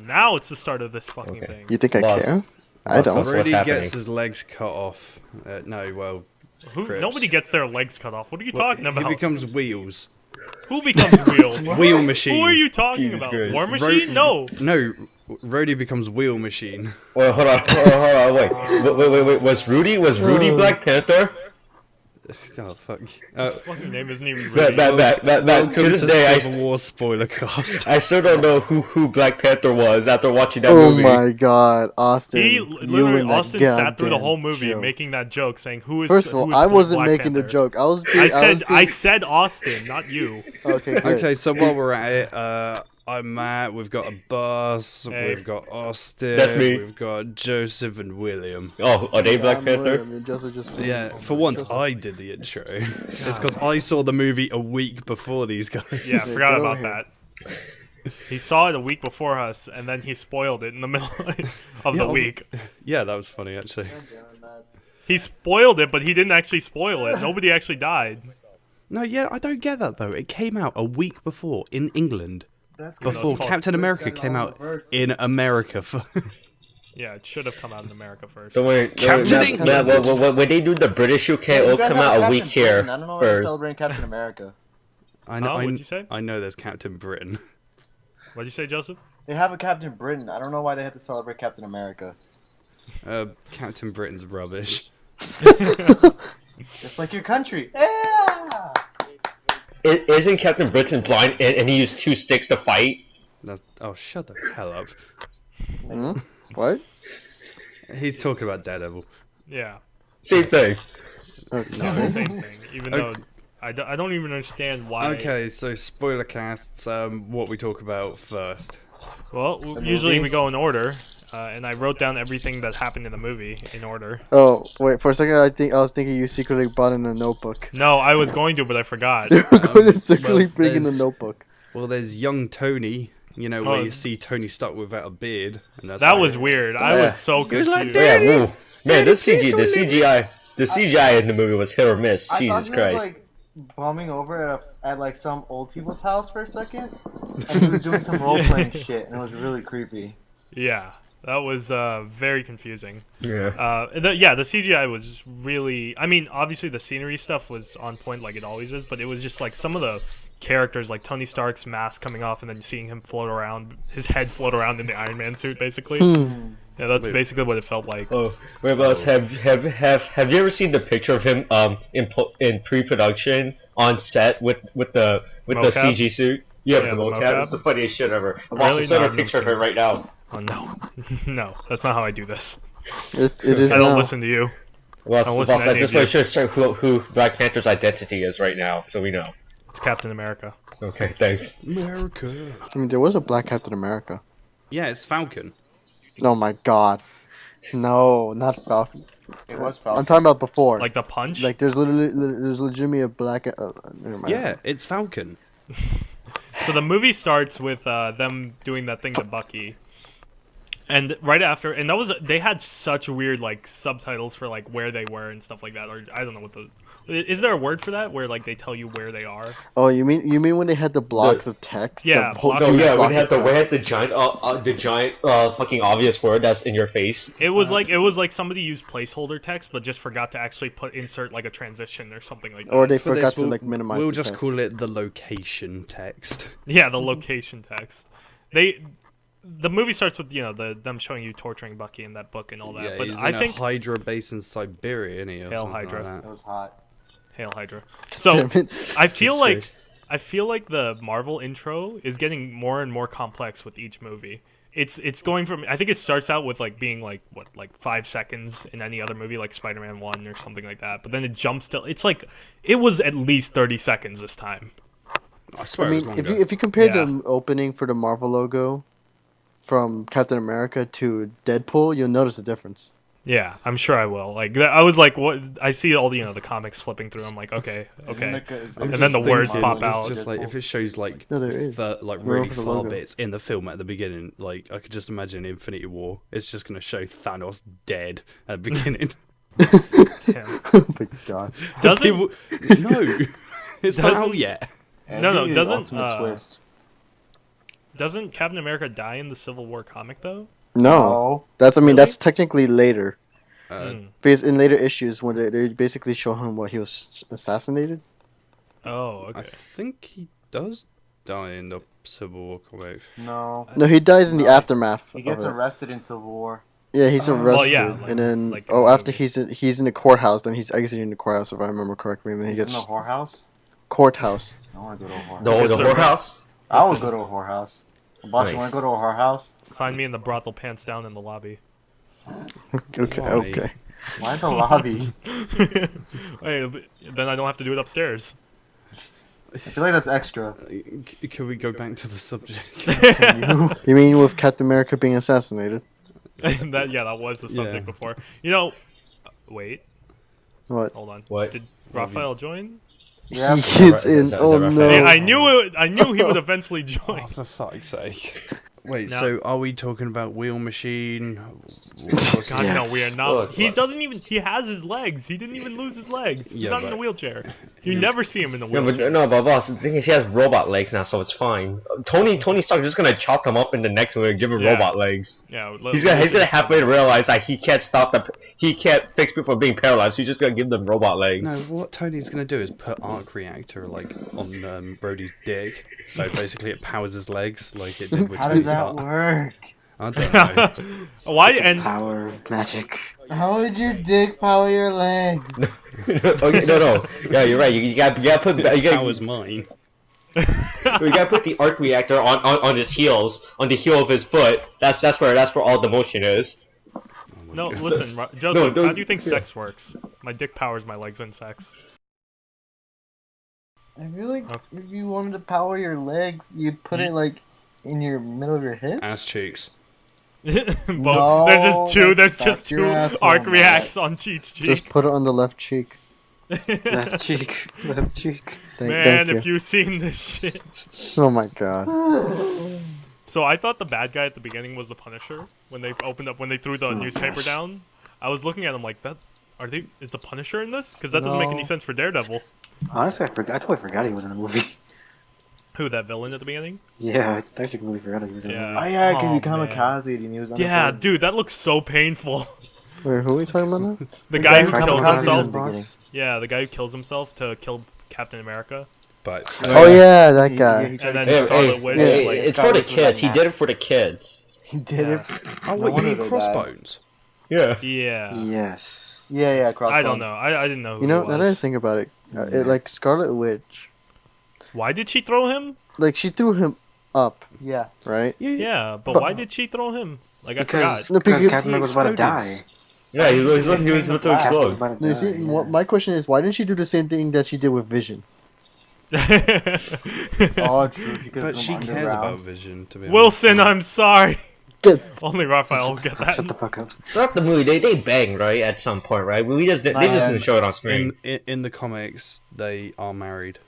Now it's the start of this fucking thing. You think I care? I don't. Rudy gets his legs cut off. Nobody gets their legs cut off. What are you talking about? He becomes Wheels. Who becomes Wheels? Wheel Machine. Who are you talking about? Christ. War Machine? No. No, Rhodey becomes Wheel Machine. Well, hold on, wait. Was Rudy Black Panther? Oh fuck. His fucking name isn't even Welcome To this day, Civil War spoiler cast. I still don't know who Black Panther was after watching that Oh movie. my god, Austin. Austin sat through the whole movie making that joke, saying who is. First of all, I wasn't Black making Panther? the joke. I said Austin, not you. Okay, good. Okay, so while we're at it, I'm Matt. We've got Abbas. Hey. We've got Austin. That's me. We've got Joseph and William. Oh, are they Black Panther? Yeah, for once I did the intro. It's because I saw the movie a week before these guys. Yeah, I forgot about that. He saw it a week before us, and then he spoiled it in the middle of the week. Yeah, that was funny actually. He spoiled it, but he didn't actually spoil it. Nobody actually died. No, yeah, I don't get that though. It came out a week before in England. Before Captain America came out in America. Yeah, it should have come out in America first. Don't worry, Captain England! when they do the British UK, it'll come out a week here I don't know why first. celebrating Captain America. I know. What'd you say? I know there's Captain Britain. What'd you say, Joseph? They have a Captain Britain. I don't know why they had to celebrate Captain America. Captain Britain's rubbish. Just like your country. Yeah! Isn't Captain Britain blind and he used 2 sticks to fight? Oh, shut the hell up. Hmm? What? He's talking about Daredevil. Yeah. Same thing. No, same thing. Even though I don't even understand why. Okay, so spoiler casts. What we talk about first. Well, usually we go in order, and I wrote down everything that happened in the movie in order. Oh, wait, for a second I was thinking you secretly brought in a notebook. No, I was going to, but I forgot. You were going to secretly bring in a there's- notebook. Well, there's young Tony. You know, where you see Tony Stark without a beard, and that's That why- was weird. I was so confused. Yeah, whoa. Man, the CGI in the movie was hit or miss. I Jesus thought he was Christ. like bumming over at like some old people's house for a second, and he was doing some role playing shit, and it was really creepy. Yeah, that was very confusing. Yeah. The CGI was really. I mean, obviously the scenery stuff was on point like it always is, but it was just like some of the characters, like Tony Stark's mask coming off and then seeing him float around, his head float around in the Iron Man suit, basically. Yeah, that's basically what it felt like. Oh, wait, Buzz, have you ever seen the picture of him in pre-production on set with the CG suit? Yeah, the mocap. It's the funniest shit ever. I'm also sending a picture of it right now. Oh no, no, that's not how I do this. It is I don't now. listen to you. Well, listen to at any this of you. point, should start who Black Panther's identity is right now, so we know. It's Captain America. Okay, thanks. America. I mean, there was a Black Captain America. Yeah, it's Falcon. Oh my god. No, not Falcon. It was I'm Falcon. talking about before. Like the punch? Like, there's legitimately a black. Never mind. Yeah, it's Falcon. So the movie starts with them doing that thing to Bucky. And right after, and that was, they had such weird like subtitles for like where they were and stuff like that, or I don't know what the, is there a word for that where like they tell you where they are? Oh, you mean when they had the blocks of text? Yeah, No, yeah, we had the giant fucking obvious word that's in your face. It was like somebody used placeholder text, but just forgot to actually insert like a transition or something like that. Or they For forgot this, to like minimize. We'll the just text. call it the location text. Yeah, the location text. The movie starts with them showing you torturing Bucky in that book and all that. Yeah, but he's I in think a Hydra base in Siberia, isn't he? Hail Hydra. It was hot. Hail Hydra. So Damn it. I feel Jesus like Christ. the Marvel intro is getting more and more complex with each movie. It's going from, I think it starts out with like being like 5 seconds in any other movie like Spider-Man 1 or something like that, but then it jumps to, it's like it was at least 30 seconds this time. I swear I it was mean, longer. if you compare Yeah. the opening for the Marvel logo from Captain America to Deadpool, you'll notice a difference. Yeah, I'm sure I will. Like I was like, what? I see all the the comics flipping through. I'm like, okay. And then the words pop out. Just like if it shows like No, there is. like No, really for the far logo. bits in the film at the beginning, like I could just imagine Infinity War. It's just gonna show Thanos dead at the beginning. Yeah. Oh my god. Doesn't People- no, it's not out yet. No, doesn't, ultimate twist. doesn't Captain America die in the Civil War comic though? No, that's that's technically later. Because in later issues, when they basically show him what he was assassinated. Oh, okay. I think he does die in the Civil War comic. No, he dies in the aftermath. He gets arrested in Civil War. Yeah, he's arrested, like, and then like after he's in the courthouse, then he's exiting the courthouse if I remember correctly, and then he He's gets in the whorehouse. Courthouse. I want to go to a whorehouse. The whorehouse? I would go to a whorehouse. Boss, Nice. you want to go to a whorehouse? Find me in the brothel pants down in the lobby. Okay. Why the lobby? Wait, then I don't have to do it upstairs. I feel like that's extra. Can we go back to the subject? You mean with Captain America being assassinated? that was the subject before. You know, wait. What? Hold on. What? Did Rafael join? Yeah. He's in. Oh no! See, I knew he would eventually join. Oh, for fuck's sake. Wait, No. so are we talking about Wheel Machine? God, no, we are not. Look, He look. doesn't even. He has his legs. He didn't even lose his legs. He's Yeah, not in but a wheelchair. You never see him in a Yeah, wheelchair. but no, but boss, the thing is, he has robot legs now, so it's fine. Tony Stark is just gonna chop them up in the next one and give him Yeah. robot legs. Yeah, He's gonna halfway realize that he can't he can't fix people from being paralyzed. So he's just gonna give them robot legs. No, what Tony's gonna do is put arc reactor like on Brody's dick, so basically it powers his legs like it did with How Tony does that Stark. work? I don't know. Why? And Power of magic. How would your dick power your legs? Okay, no. Yeah, you're right. You gotta put Powers mine. you gotta put the arc reactor on his heels, on the heel of his foot. That's where all the motion is. no, listen, Joseph. don't- How do you think sex works? My dick powers my legs in sex. I feel like if you wanted to power your legs, you'd put it like in your middle of your hips. Ass cheeks. Both. No, there's just that's two your asshole, arc man. reacts on each cheek. Just put it on the left cheek. Left cheek. Left cheek. Man, thank if you've seen this shit. Oh my god. So I thought the bad guy at the beginning was the Punisher when they threw the newspaper down. I was looking at him like that. Is the Punisher in this? Because that doesn't make any No. sense for Daredevil. Honestly, I totally forgot he was in the movie. Who, that villain at the beginning? Yeah, I actually completely forgot he was in the Yeah. movie. Oh yeah, because he man. kamikazed and he was Yeah, unemployed. dude, that looks so painful. Wait, who are we talking about now? The guy who guy who kills kamikazed himself. in the beginning. Yeah, the guy who kills himself to kill Captain America. But Oh yeah, that He guy. tried And to then kill- Scarlet Witch. Hey, like, it's for Scarlet the Witch was kids. He like did it for the kids. He did it. oh, No wait, you wonder mean they died. Crossbones? Yeah. Yeah. Yes. Yeah, crossbones. I don't know. I didn't know who You know, he now that I was. think about it, like Scarlet Witch, Why did she throw him? like she threw him up, Yeah. right? Yeah, but But- why did she throw him? Like, I Because, forgot. No, because because Captain America was about to exploded. die. Yeah, he was about to blast. explode. No, you see, my question is, why didn't she do the same thing that she did with Vision? Oh, true. She could But she have cares about underground. Vision, to be honest. Wilson, I'm sorry. Get Only Raphael will get that. Shut the fuck up. Throughout the movie, they bang right at some point, right? They just didn't show it on screen. In the comics, they are married.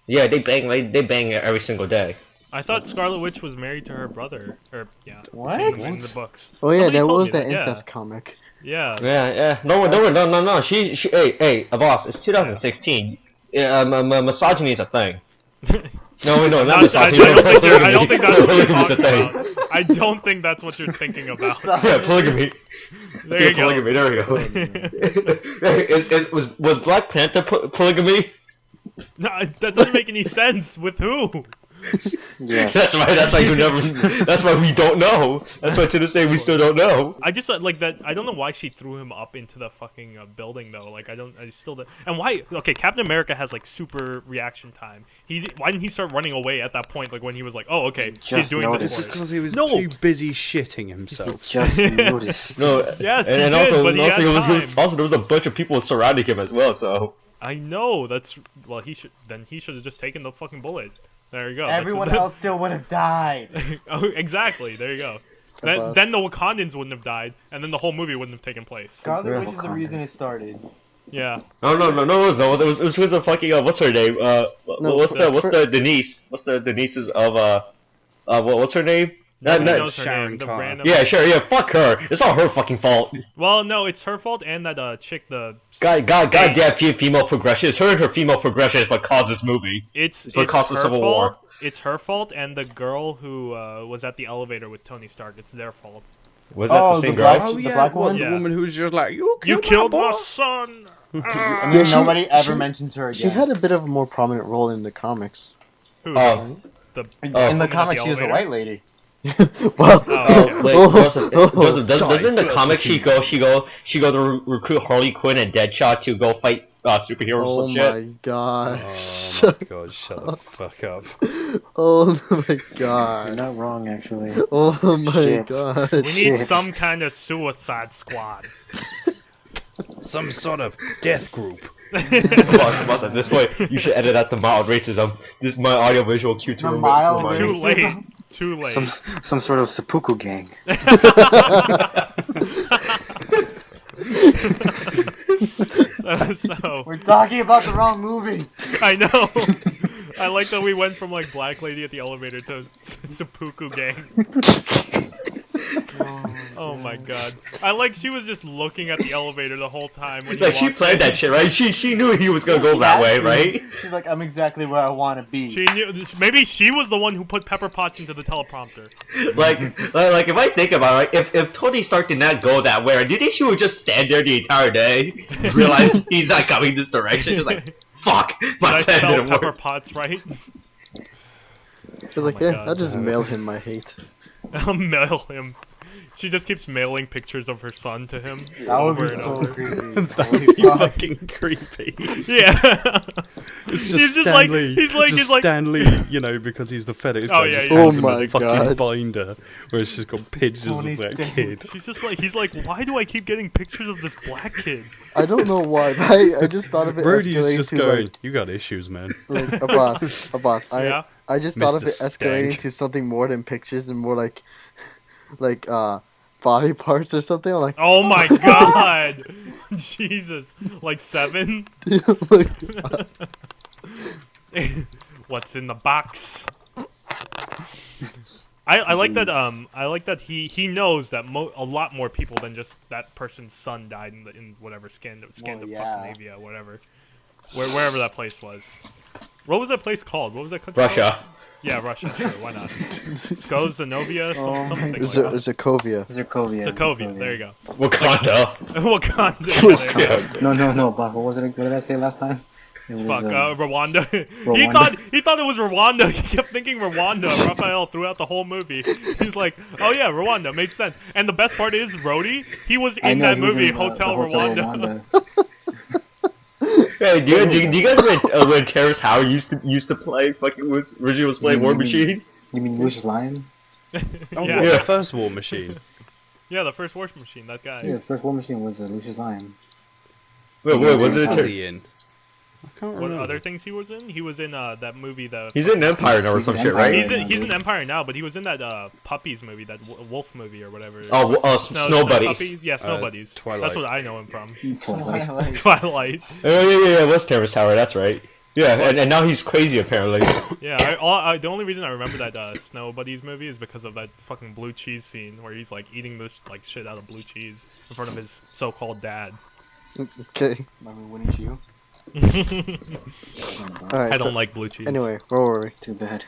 Yeah, they bang every single day. I thought Scarlet Witch was married to her brother. Or yeah. What? In the books. Oh yeah, Somebody there told was me that yeah. incest comic. Yeah. Yeah. No. Hey, boss, it's 2016. Yeah, misogyny is a thing. No, not I misogyny. don't think that's what you're Polygamy is a talking thing. about. I don't think that's what you're thinking about. Yeah, polygamy. There you go. Polygamy. There we go. Was Black Panther polygamy? No, that doesn't make any sense. With who? Yeah. That's why we don't know. That's why to this day we still don't know. I just like that. I don't know why she threw him up into the fucking building though. Like I still don't. And why? Okay, Captain America has like super reaction time. Why didn't he start running away at that point? Like when he was like, oh okay, she's Just doing noticed. this for us. Because he was No. too busy shitting himself. Just noticed. No. Yes, he and did, also, but he had time. there was a bunch of people surrounding him as well. So I know that's well. He should have just taken the fucking bullet. There you go. Everyone else still would have died. Oh, exactly. There you go. Abbas. Then the Wakandans wouldn't have died, and then the whole movie wouldn't have taken place. Scarlet Witch is the reason it started. Yeah. no. It was a fucking what's her name? What's the Denise? What's the Denise's of what's her name? Nobody That- knows her Sharon name. The Carter. random. Yeah, sure. Yeah, fuck her. It's all her fucking fault. Well, no, it's her fault and that chick. Goddamn female progression. It's her and her female progression is what caused this movie. It's what caused the her Civil fault, War. it's her fault, and the girl who was at the elevator with Tony Stark, it's their fault. Was that the same girl? black, Oh the yeah, black one. the Yeah. woman who was just like, You you killed my my boy." son. And Yeah, then she- nobody ever she- mentions her again. She had a bit of a more prominent role in the comics. Who? Oh. The in Oh. the woman at comics, the she was a elevator? white lady. Well, Oh, okay. Wait, doesn't the comic she go to recruit Harley Quinn and Deadshot to go fight superheroes or oh some my shit? god. Oh my god, shut the fuck up. Oh my You're god. not wrong, actually. Oh my Shit. god. We need Shit. some kind of Suicide Squad. Some sort of death group. Boss, at this point, you should edit out the mild racism. This is my audio-visual cue to The remove. mild to Too remind- late. Too late. Some sort of seppuku gang. So We're talking about the wrong movie. I know. I like that we went from like Black Lady at the elevator to Seppuku Gang. Oh my god. I like she was just looking at the elevator the whole time when you Like she walked planned in. that shit, right? She knew he was gonna go She that had way, to. right? She's like, I'm exactly where I want to be. She knew. Maybe she was the one who put Pepper Potts into the teleprompter. Like if I think about it, if Tony Stark did not go that way, do you think she would just stand there the entire day, realize he's not coming this direction, just like fuck, Did my I plan spell didn't Pepper work. Potts right? She's like, my yeah, God. I'll just mail him my hate. I'll mail him. She just keeps mailing pictures of her son to him That would over be and so over. creepy. Holy fuck. Fucking creepy. Yeah. It's He's just just Stan like- Lee. he's like- just he's like- Stan Lee, you know, because he's the FedEx guy. Oh, yeah, just yeah. hands Oh him my a fucking God. binder where it's just got pictures of Tony that Stan. kid. She's just like, he's like, why do I keep getting pictures of this black kid? I don't know why, but I just thought of it Brody's escalating just to going, you got issues, man. like a boss. Yeah? I just thought of Mr. it escalating Stank. to something more than pictures and more like body parts or something. I'm like, Oh my god! Jesus. Like 7? oh my God. What's in the box? I like that I like that he knows that a lot more people than just that person's son died in whatever Scandinavia, whatever. Wherever that place was. What was that place called? What was that country Russia. called? Yeah, Russia, sure, why not? Skozanovia, something like that. Sokovia. Zirkovia. Sokovia, there you go. Wakanda. Wakanda. Yeah, there you go. No, Bob. What was it? What did I say last time? It was, Fuck, Rwanda. Rwanda. He thought it was Rwanda. He kept thinking Rwanda. Rafael throughout the whole movie. He's like, oh yeah, Rwanda makes sense. And the best part is Rhodey. He was I in know, that he was movie, in, Hotel the Rwanda. Hey, do you guys when Terrence Howard used to play fucking originally was playing War Machine? You mean Lucius Lyon? Oh, Yeah. what, Yeah. the first War Machine? Yeah, the first War Machine. That guy. Yeah, the first War Machine was Lucius Lyon. Wait, was it? What's he in? I can't What remember. other things he was in? He was in that movie. He's in Empire now or He's some in shit, Empire. right? He's in Empire now, but he was in that Puppies movie, that Wolf movie or whatever. Snow Buddies. Puppies? Yeah, Snow Buddies. Twilight. That's what I know him from. Twilight. Twilight. Oh yeah, it was Terrence Howard. That's right. Yeah, and now he's crazy apparently. Yeah, the only reason I remember that Snow Buddies movie is because of that fucking blue cheese scene where he's like eating this like shit out of blue cheese in front of his so-called dad. Okay. Remember Winnie Chew? Alright. I don't like blue cheese. Anyway, where were we? Too bad.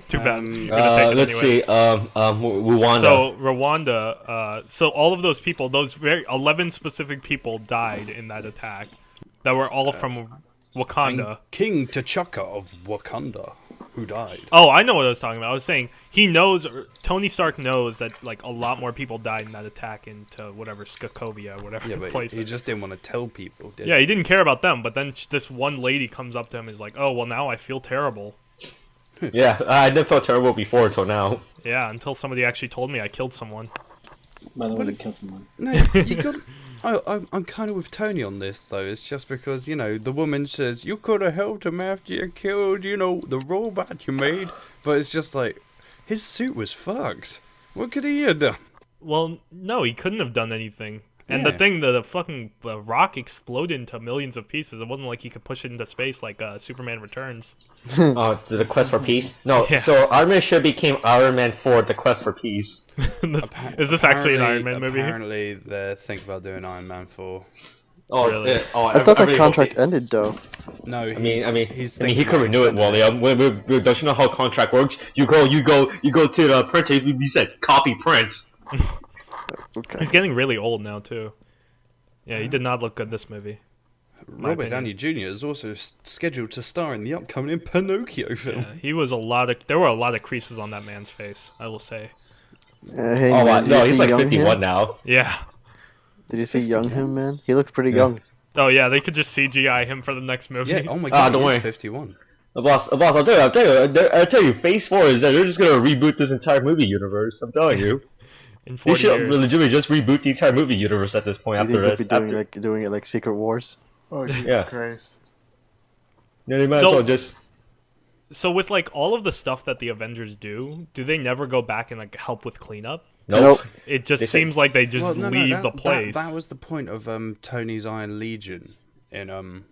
Too bad. You're gonna take it Let's anyway. see. Rwanda. So Rwanda, so all of those people, those 11 specific people died in that attack, that were all from Wakanda. And King T'Chaka of Wakanda, who died. Oh, I know what I was talking about. I was saying Tony Stark knows that like a lot more people died in that attack into whatever Sokovia, whatever Yeah, but place. he just didn't want to tell people, did Yeah, he didn't care about them. But then this one lady comes up to him and is like, "Oh, well, now I feel terrible." Yeah, I didn't feel terrible before until now. Yeah, until somebody actually told me I killed someone. By the way, you killed someone. No, you got. I'm kind of with Tony on this though. It's just because the woman says you could have helped him after you killed the robot you made, but it's just like his suit was fucked. What could he have done? Well, no, he couldn't have done anything. And Yeah. the thing, the fucking rock exploded into millions of pieces. It wasn't like he could push it into space like Superman Returns. The quest for peace. No, Yeah. so Iron Man should became Iron Man 4: The Quest for Peace. Is this actually an Iron Man movie? Apparently, they're thinking about doing Iron Man 4. Oh, Really? I thought that contract ended though. No, I mean, he's he could renew it, Wally. Don't you know how contract works? You go to the printer. He said copy print. Okay. He's getting really old now too. Yeah, he did not look good this movie. Robert Downey Jr. is also scheduled to star in the upcoming Pinocchio film. Yeah, there were a lot of creases on that man's face, I will say. Hey, Oh, man, no, did you he's see like young 51 him? now. Yeah. Did you see young him, man? He looks pretty young. Oh yeah, they could just CGI him for the next movie. Yeah, oh my god, don't he's worry. 51. Boss, I'll tell you, Phase 4 is that they're just gonna reboot this entire movie universe. I'm telling you. In They 40 should years. legitimately just reboot the entire movie universe at this point You after think this. they'll be doing it like Secret Wars? Oh, Jesus Yeah. Christ. Yeah, they might as So- well just. So with like all of the stuff that the Avengers do they never go back and like help with cleanup? Nope. It just They say- seems like they just Well, no, leave the that place. That was the point of Tony's Iron Legion in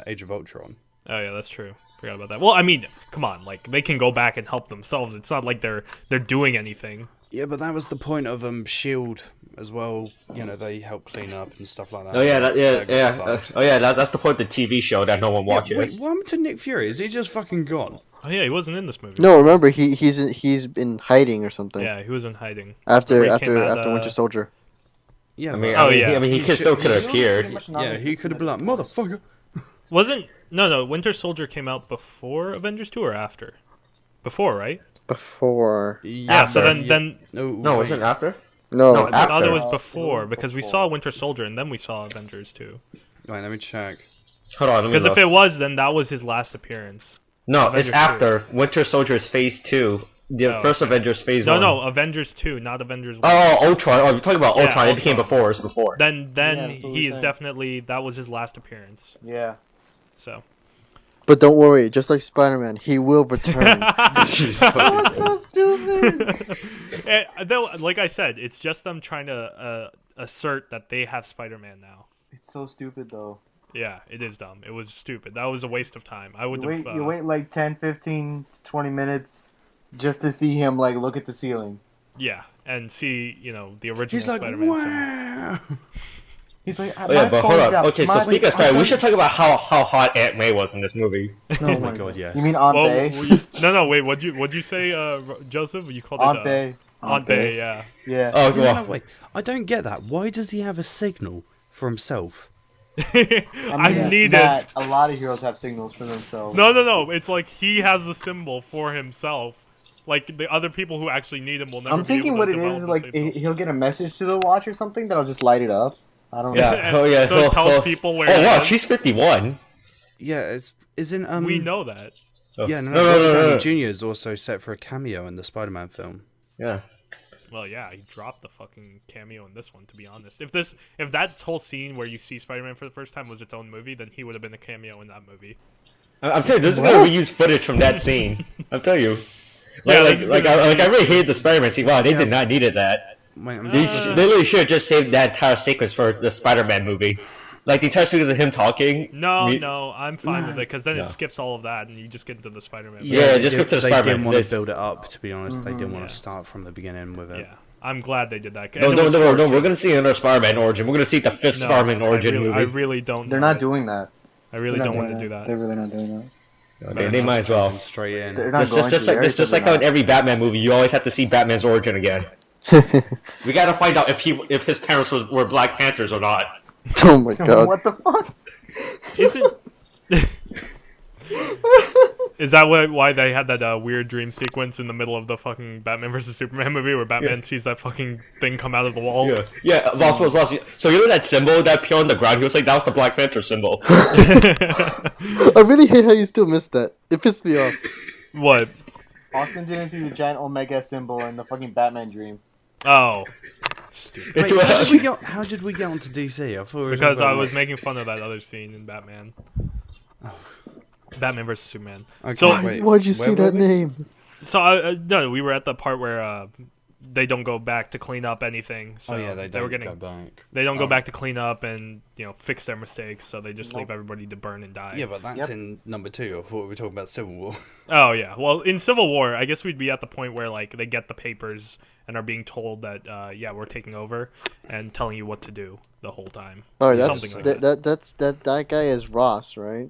Age of Ultron. Oh yeah, that's true. Forgot about that. Well, I mean, come on, like they can go back and help themselves. It's not like they're doing anything. Yeah, but that was the point of Shield as well. You know, they help clean up and stuff like that. Oh yeah, That got fucked. That's the point of the TV show that no one Yeah, watches. wait, what happened to Nick Fury? Is he just fucking gone? Oh yeah, he wasn't in this movie. No, remember he's been hiding or something. Yeah, he was in hiding. After Where he came out, Winter Soldier. Yeah, I mean, but- he could still could have appeared. yeah, he could have been like, motherfucker. No, Winter Soldier came out before Avengers 2 or after? Before, right? Before. Yeah, so After. then No, wait. wasn't it after? No, No, I thought after. it was before because we saw Winter Soldier and then we saw Avengers 2. Wait, let me check. Hold on, let me Because if look. it was, then that was his last appearance. No, Avengers it's after Winter Soldier's Phase 2. The Oh, first okay. Avengers Phase 1. No, Avengers 2, not Avengers 1. Oh, Ultron. Oh, you're talking about Yeah, Ultron. It became Ultron. before. It's before. Then Yeah, that's what he we're is saying. definitely, that was his last appearance. Yeah. So. but don't worry. Just like Spider-Man, he will return. That was so stupid. Though, like I said, it's just them trying to assert that they have Spider-Man now. It's so stupid, though. Yeah, it is dumb. It was stupid. That was a waste of time. I would have. You wait like 10, 15, 20 minutes just to see him, like, look at the ceiling. Yeah, and see, the original He's like, Spider-Man. wow. He's like, Oh yeah, but hold on. Okay, so speaking of Spider, we should talk about how hot Aunt May was in this movie. Oh my god, yes. You mean Aunt Well, Bay? no, wait. What'd you say, Joseph? You called Aunt it Bay. Aunt Bay, yeah. Yeah. Oh, No, well. wait. I don't get that. Why does he have a signal for himself? I need Matt, it. a lot of heroes have signals for themselves. No. It's like he has the symbol for himself. Like the other people who actually need him will never. I'm be thinking able what to it develop is, the like, same symbol. he'll get a message to the watch or something that'll just light it up. I don't know. Yeah. Oh yeah. So it tells people where. Oh he wow, is. she's 51. Yeah, isn't We know that. Oh. Yeah, no, no. Robert Downey Jr. is also set for a cameo in the Spider-Man film. Yeah. Well, yeah, he dropped the fucking cameo in this one. To be honest, if that whole scene where you see Spider-Man for the first time was its own movie, then he would have been a cameo in that movie. I'm telling you, they're gonna reuse footage from that scene. I'm telling you. Yeah, I really hated the Spider-Man scene. Wow, they did not needed that. Wait, I'm They just looking- literally should have just saved that entire sequence for the Spider-Man movie. Like the entire sequence of him talking. No, I'm fine with it because then No. it skips all of that and you just get into the Spider-Man. Yeah, they just did- go to the They Spider-Man. didn't want This- to build it up, to be honest. They didn't want Yeah. to start from the beginning with it. Yeah, I'm glad they did that. No, And it was short, We're too. gonna see another Spider-Man origin. We're gonna see the fifth No, Spider-Man origin I movie. really don't. They're know not it. doing that. I really They're not don't want doing to do They're that. really not doing that. They might as well. Straight in. They're not It's going just to. like just like how in every Batman movie, you always have to see Batman's origin again. We gotta find out if his parents were Black Panthers or not. Oh my god. What the fuck? Is it? Is that why they had that weird dream sequence in the middle of the fucking Batman vs Superman movie where Batman sees that fucking thing come out of the wall? Yeah. Boss. So you know that symbol that appeared on the ground? He was like, that was the Black Panther symbol. I really hate how you still missed that. It pissed me off. What? Austin didn't see the giant Omega symbol in the fucking Batman dream. Oh, stupid. Wait, how did we get onto DC? I thought it was Because I about, was like- making fun of that other scene in Batman. Batman vs Superman. Okay, So- wait, Why'd you where say were that we? name? So no, we were at the part where they don't go back to clean up anything. So they don't go back. They don't go back to clean up and fix their mistakes. So they just leave everybody to burn and die. Yeah, but that's in number 2. I thought we were talking about Civil War. Oh yeah. Well, in Civil War, I guess we'd be at the point where like they get the papers and are being told that we're taking over and telling you what to do the whole time. Oh, that's Something like that guy is Ross, right?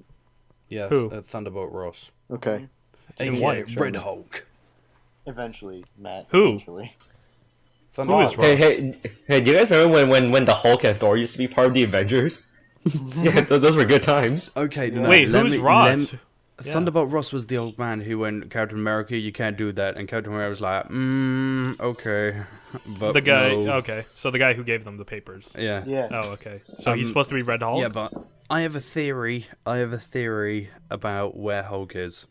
Yeah, Who? Thunderbolt Ross. Okay. In what? Red Hulk. Eventually, Matt. Who? Eventually. Thunderbolt is Ross. Hey, do you guys remember when the Hulk and Thor used to be part of the Avengers? Yeah, those were good times. Okay, Wait, who's Ross? Yeah. Thunderbolt Ross was the old man who went, Captain America, you can't do that, and Captain America was like, okay, but The guy. no. Okay, so the guy who gave them the papers. Yeah. Yeah. Oh, okay. So he's supposed to be Red Hulk. Yeah, but I have a theory. About where Hulk is.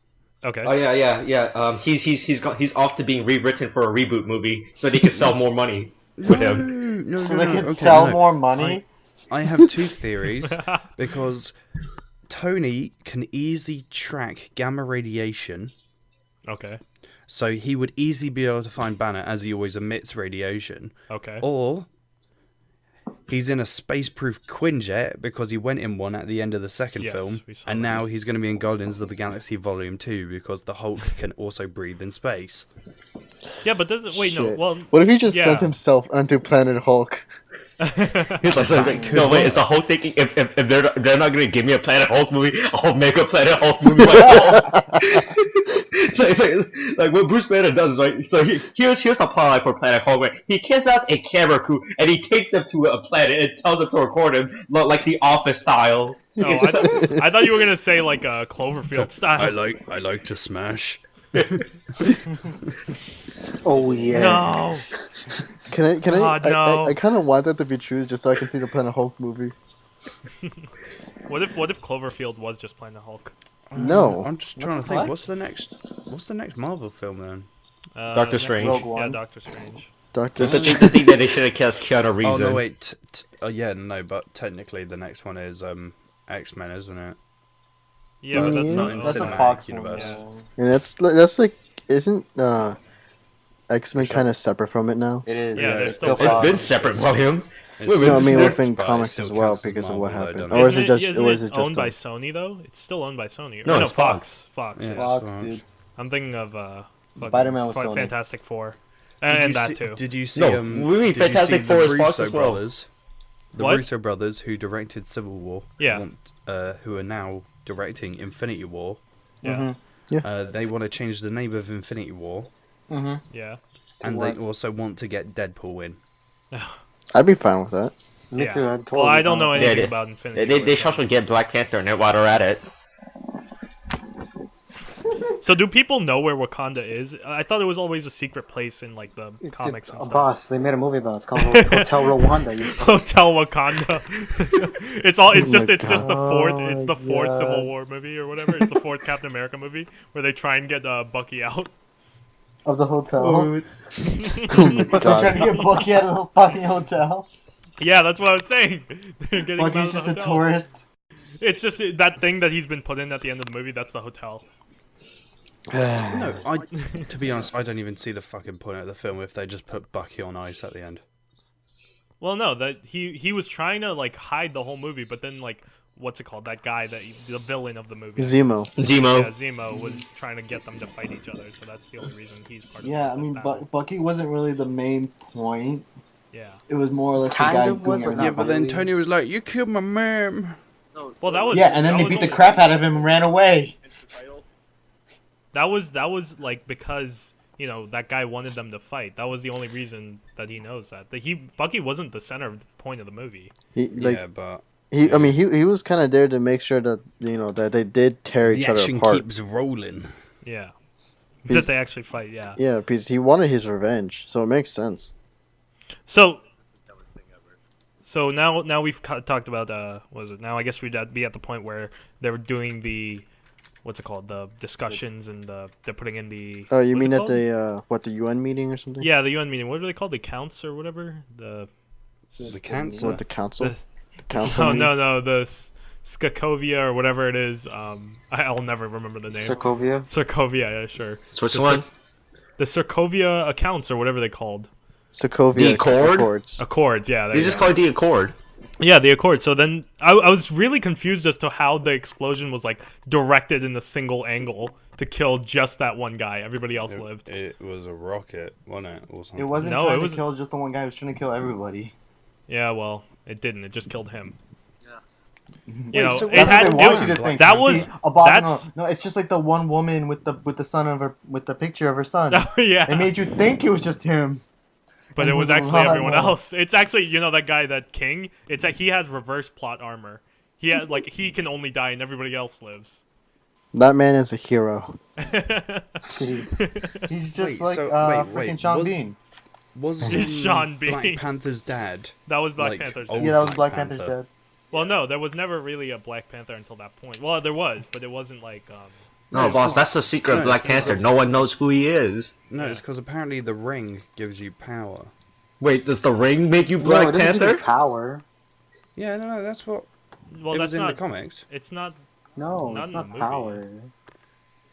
Okay. Oh yeah. He's off to being rewritten for a reboot movie, so they can sell more money with him. No, So they could sell more money. I have 2 theories because Tony can easily track gamma radiation, Okay. so he would easily be able to find Banner as he always emits radiation. Okay. Or he's in a space-proof Quinjet because he went in one at the end of the second Yes, film, we saw and that. now he's going to be in Guardians of the Galaxy Volume 2 because the Hulk can also breathe in space. Yeah, but doesn't wait. No. Shit. Well. What if he just yeah. sent himself onto Planet Hulk? He's like, no wait, is the Hulk thinking if they're not gonna give me a Planet Hulk movie, I'll make a Planet Hulk movie myself. So it's like what Bruce Banner does is right. So here's the plot line for Planet Hulk. Right? He kidnaps a camera crew and he takes them to a planet and tells them to record him like the Office style. No, I thought you were gonna say like a Cloverfield style. I like to smash. Oh yeah. No. Can I? God, no. I kind of want that to be true, just so I can see the Planet Hulk movie. What if Cloverfield was just Planet Hulk? No. I'm just trying to think. What's the next Marvel film then? Doctor Strange. Rogue One. Yeah, Doctor Strange. Doctor. The thing that they should have cast Keanu Reeves Oh no, in. wait. But technically the next one is X-Men, isn't it? Yeah, but that's yeah. not. That's a cinematic Fox universe. movie. And that's like, isn't X-Men kind of separate from it now? It is. Yeah, Yeah, they're it's still still It's Fox. been separate from him. It's Wait, No, I mean it's- within but it comics still as well counts as because of what Marvel, though, happened. doesn't Or is it just? Isn't Or is it just? owned by Sony though? It's still owned by Sony. No, Or it's Fox. Fox. Yeah. Yeah. Fox, Fox. dude. I'm thinking of Spider-Man was Sony. Fantastic Four, Did and you that see, too. Did you see? No, we mean did you Fantastic see Four the is Fox Russo as well. brothers? The What? Russo brothers who directed Civil War. Yeah. Who are now directing Infinity War. Yeah. They want to change the name of Infinity War, Yeah. and what? they also want to get Deadpool in. I'd be fine with that. Me Yeah. too. I'd totally Well, I don't know fine. anything they- about Infinity. They War, should so. get Black Panther in it while they're at it. So do people know where Wakanda is? I thought it was always a secret place in like the comics and stuff. Abbas, they made a movie about it. It's called Hotel Rwanda. Hotel Wakanda. It's all. It's Oh just. my It's just the fourth. God, It's the fourth yeah. Civil War movie or whatever. It's the fourth Captain America movie where they try and get Bucky out. Of the hotel. Oh my But they're trying to god. get Bucky out of the fucking hotel. Yeah, that's what I was saying. They're getting him out Bucky's of the just a hotel. tourist. It's just that thing that he's been put in at the end of the movie. That's the hotel. No, to be honest, I don't even see the fucking point of the film if they just put Bucky on ice at the end. Well, no, that he was trying to like hide the whole movie, but then like what's it called? That guy the villain of the movie. Zemo. Zemo. Yeah, Zemo was trying to get them to fight each other, so that's the only reason he's part of Yeah, the I mean, battle. Bucky wasn't really the main point. Yeah. It was more or less Kind the guy of was, going but around. not Yeah, but then really. Tony was like, "You killed my mom." Well, that was Yeah, and then that they was beat the only- crap out of him and ran away. That was like because that guy wanted them to fight. That was the only reason that he knows that. Bucky wasn't the center of the point of the movie. He, like Yeah, but he was kind of there to make sure that that they did tear the each other action apart. keeps rolling. Yeah. He's- That they actually fight. Yeah. Yeah, because he wanted his revenge, so it makes sense. So now we've talked about what is it? Now I guess we'd be at the point where they were doing the what's it called? The discussions and they're putting in the. Oh, you what's mean it at called? the UN meeting or something? Yeah, the UN meeting. What are they called? The counts or whatever? The The cancer. What, the council? The- The council. Oh meeting? no, the Skakovia or whatever it is. I'll never remember the name. Sokovia. Sirkovia, yeah, sure. Switzerland. The Sirkovia accounts or whatever they called. Sokovia The Accord? Accords. Accords, yeah. They just call it the Accord. Yeah, the Accord. So then I was really confused as to how the explosion was like directed in a single angle to kill just that one guy. Everybody else lived. It was a rocket, wasn't it? Or something. It wasn't No, trying it was- to kill just the one guy. It was trying to kill everybody. Yeah, well, it didn't. It just killed him. You Wait, know, so it That's had what they want it- you to think. that was See, Abbas, that's no, it's just like the one woman with the son of her with the picture of her son. yeah. They made you think it was just him. But And it it was was a actually lot everyone more. else. It's actually, you know, that guy, that king. It's like he has reverse plot armor. He had like he can only die and everybody else lives. That man is a hero. Jeez. He's just Wait, like so- freaking wait, Sean was- Bean. Was Sean Bean. Black Panther's dad? That was Black Like, Panther's. old dad. Yeah, that was Black Black Panther's Panther. dad. Well, no, there was never really a Black Panther until that point. Well, there was, but it wasn't like. No, boss, that's the secret No, of Black it's 'cause Panther. of- No one knows who he is. No, it's because apparently the ring gives you power. Wait, does the ring make you No, Black it doesn't give you Panther? power. Yeah, no, that's what Well, it that's was in not. the comics. It's not. No, Not it's in not the movie. power.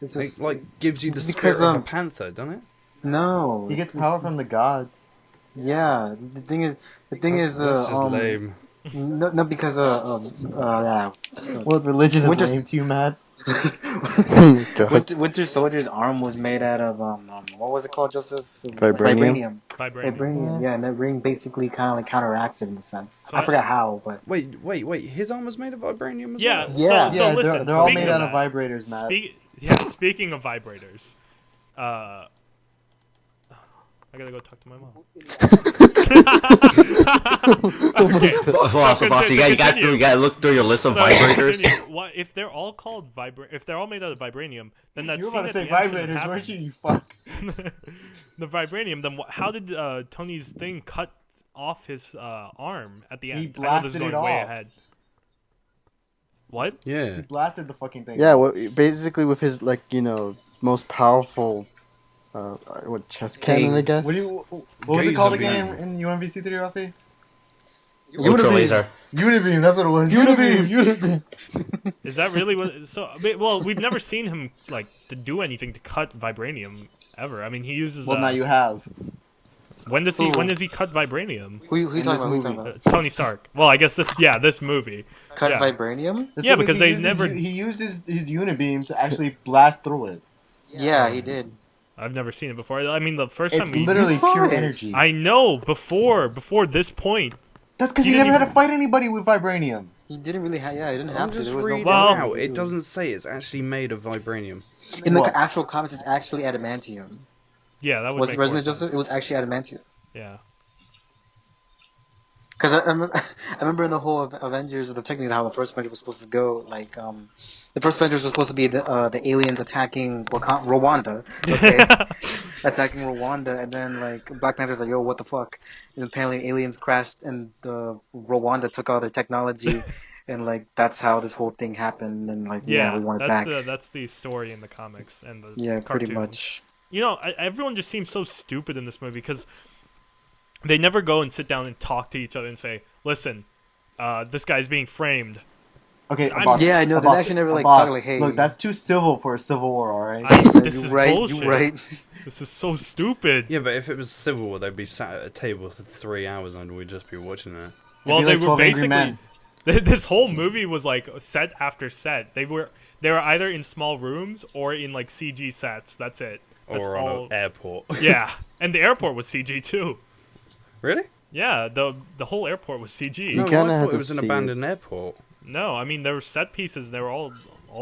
It's It just, like gives you the it's spirit because, of a panther, doesn't it? no. He gets power from the gods. Yeah, the thing is, That's just lame. no, because yeah. What religion is Winter- lame to you, Matt? God. Winter Soldier's arm was made out of what was it called, Joseph? Vibranium? Vibranium. Yeah, and that ring basically kind of like counteracts it in a sense. So I forgot how, but Wait, his arm was made of vibranium as Yeah. well? Yeah. So Yeah, listen, they're all speaking made of out of that, vibrators, Matt. Speaking of vibrators, I gotta go talk to my mom. Okay. Boss, you gotta look through your list of So, vibrators. continue. What if they're all called if they're all made out of vibranium, then that You were scene about to at say the end shouldn't vibrators, happen. weren't you? You fuck. The vibranium. Then how did Tony's thing cut off his arm at the end? He I know this is blasted going it way off. ahead. What? Yeah. He blasted the fucking thing. Yeah, basically with his most powerful chest cannon, I guess. What was it called Gazer again in UMVC 3, Rafi? Ultra laser. Unibeam, that's what it was. Unibeam. Is that really what? So well, we've never seen him like to do anything to cut vibranium ever. I mean, he uses. Well, now you have. When does he cut vibranium? who you talking about? Who you talking about? Tony Stark. Well, I guess this movie. Cut yeah. vibranium? The Yeah, thing is, because he they used never- He used his Unibeam to actually blast through it. Yeah, he did. I've never seen it before. I mean, the first It's time we. literally saw pure it. energy. I know before this point. That's because He he never didn't had to fight anybody with vibranium. He didn't really have. Yeah, he didn't I'm have to. just There was reading no. Well- out. It doesn't say it's actually made of vibranium. In the What? actual comics, it's actually adamantium. Yeah, that would Was make it more Resident sense. Joseph? It was actually adamantium. Yeah. Because I remember in the whole Avengers, the technically how the first Avenger was supposed to go, like the first Avengers was supposed to be the aliens attacking Rwanda, okay, attacking Rwanda, and then like Black Panther's like, yo, what the fuck? And apparently aliens crashed and Rwanda took all their technology, and like that's how this whole thing happened, and like we want it back. That's the story in the comics and the Yeah, pretty cartoons. much. You know, everyone just seems so stupid in this movie because they never go and sit down and talk to each other and say, "Listen, this guy's being framed." Okay, I'm- Abbas, Yeah, I know, they Abbas, actually never, like, Abbas, talk like, hey. Look, that's too civil for a civil war, alright? This is right, bullshit. you right. This is so stupid. Yeah, but if it was Civil War, they'd be sat at a table for 3 hours and we'd just be watching that. Well, be they like were 12 Angry basically. Men. This whole movie was like set after set. They were either in small rooms or in like CG sets. That's it. That's Or all. on an airport. Yeah, and the airport was CG too. Really? Yeah, the whole airport was CG. You No, kinda I had thought to it was an see it. abandoned airport. No, I mean there were set pieces. They were all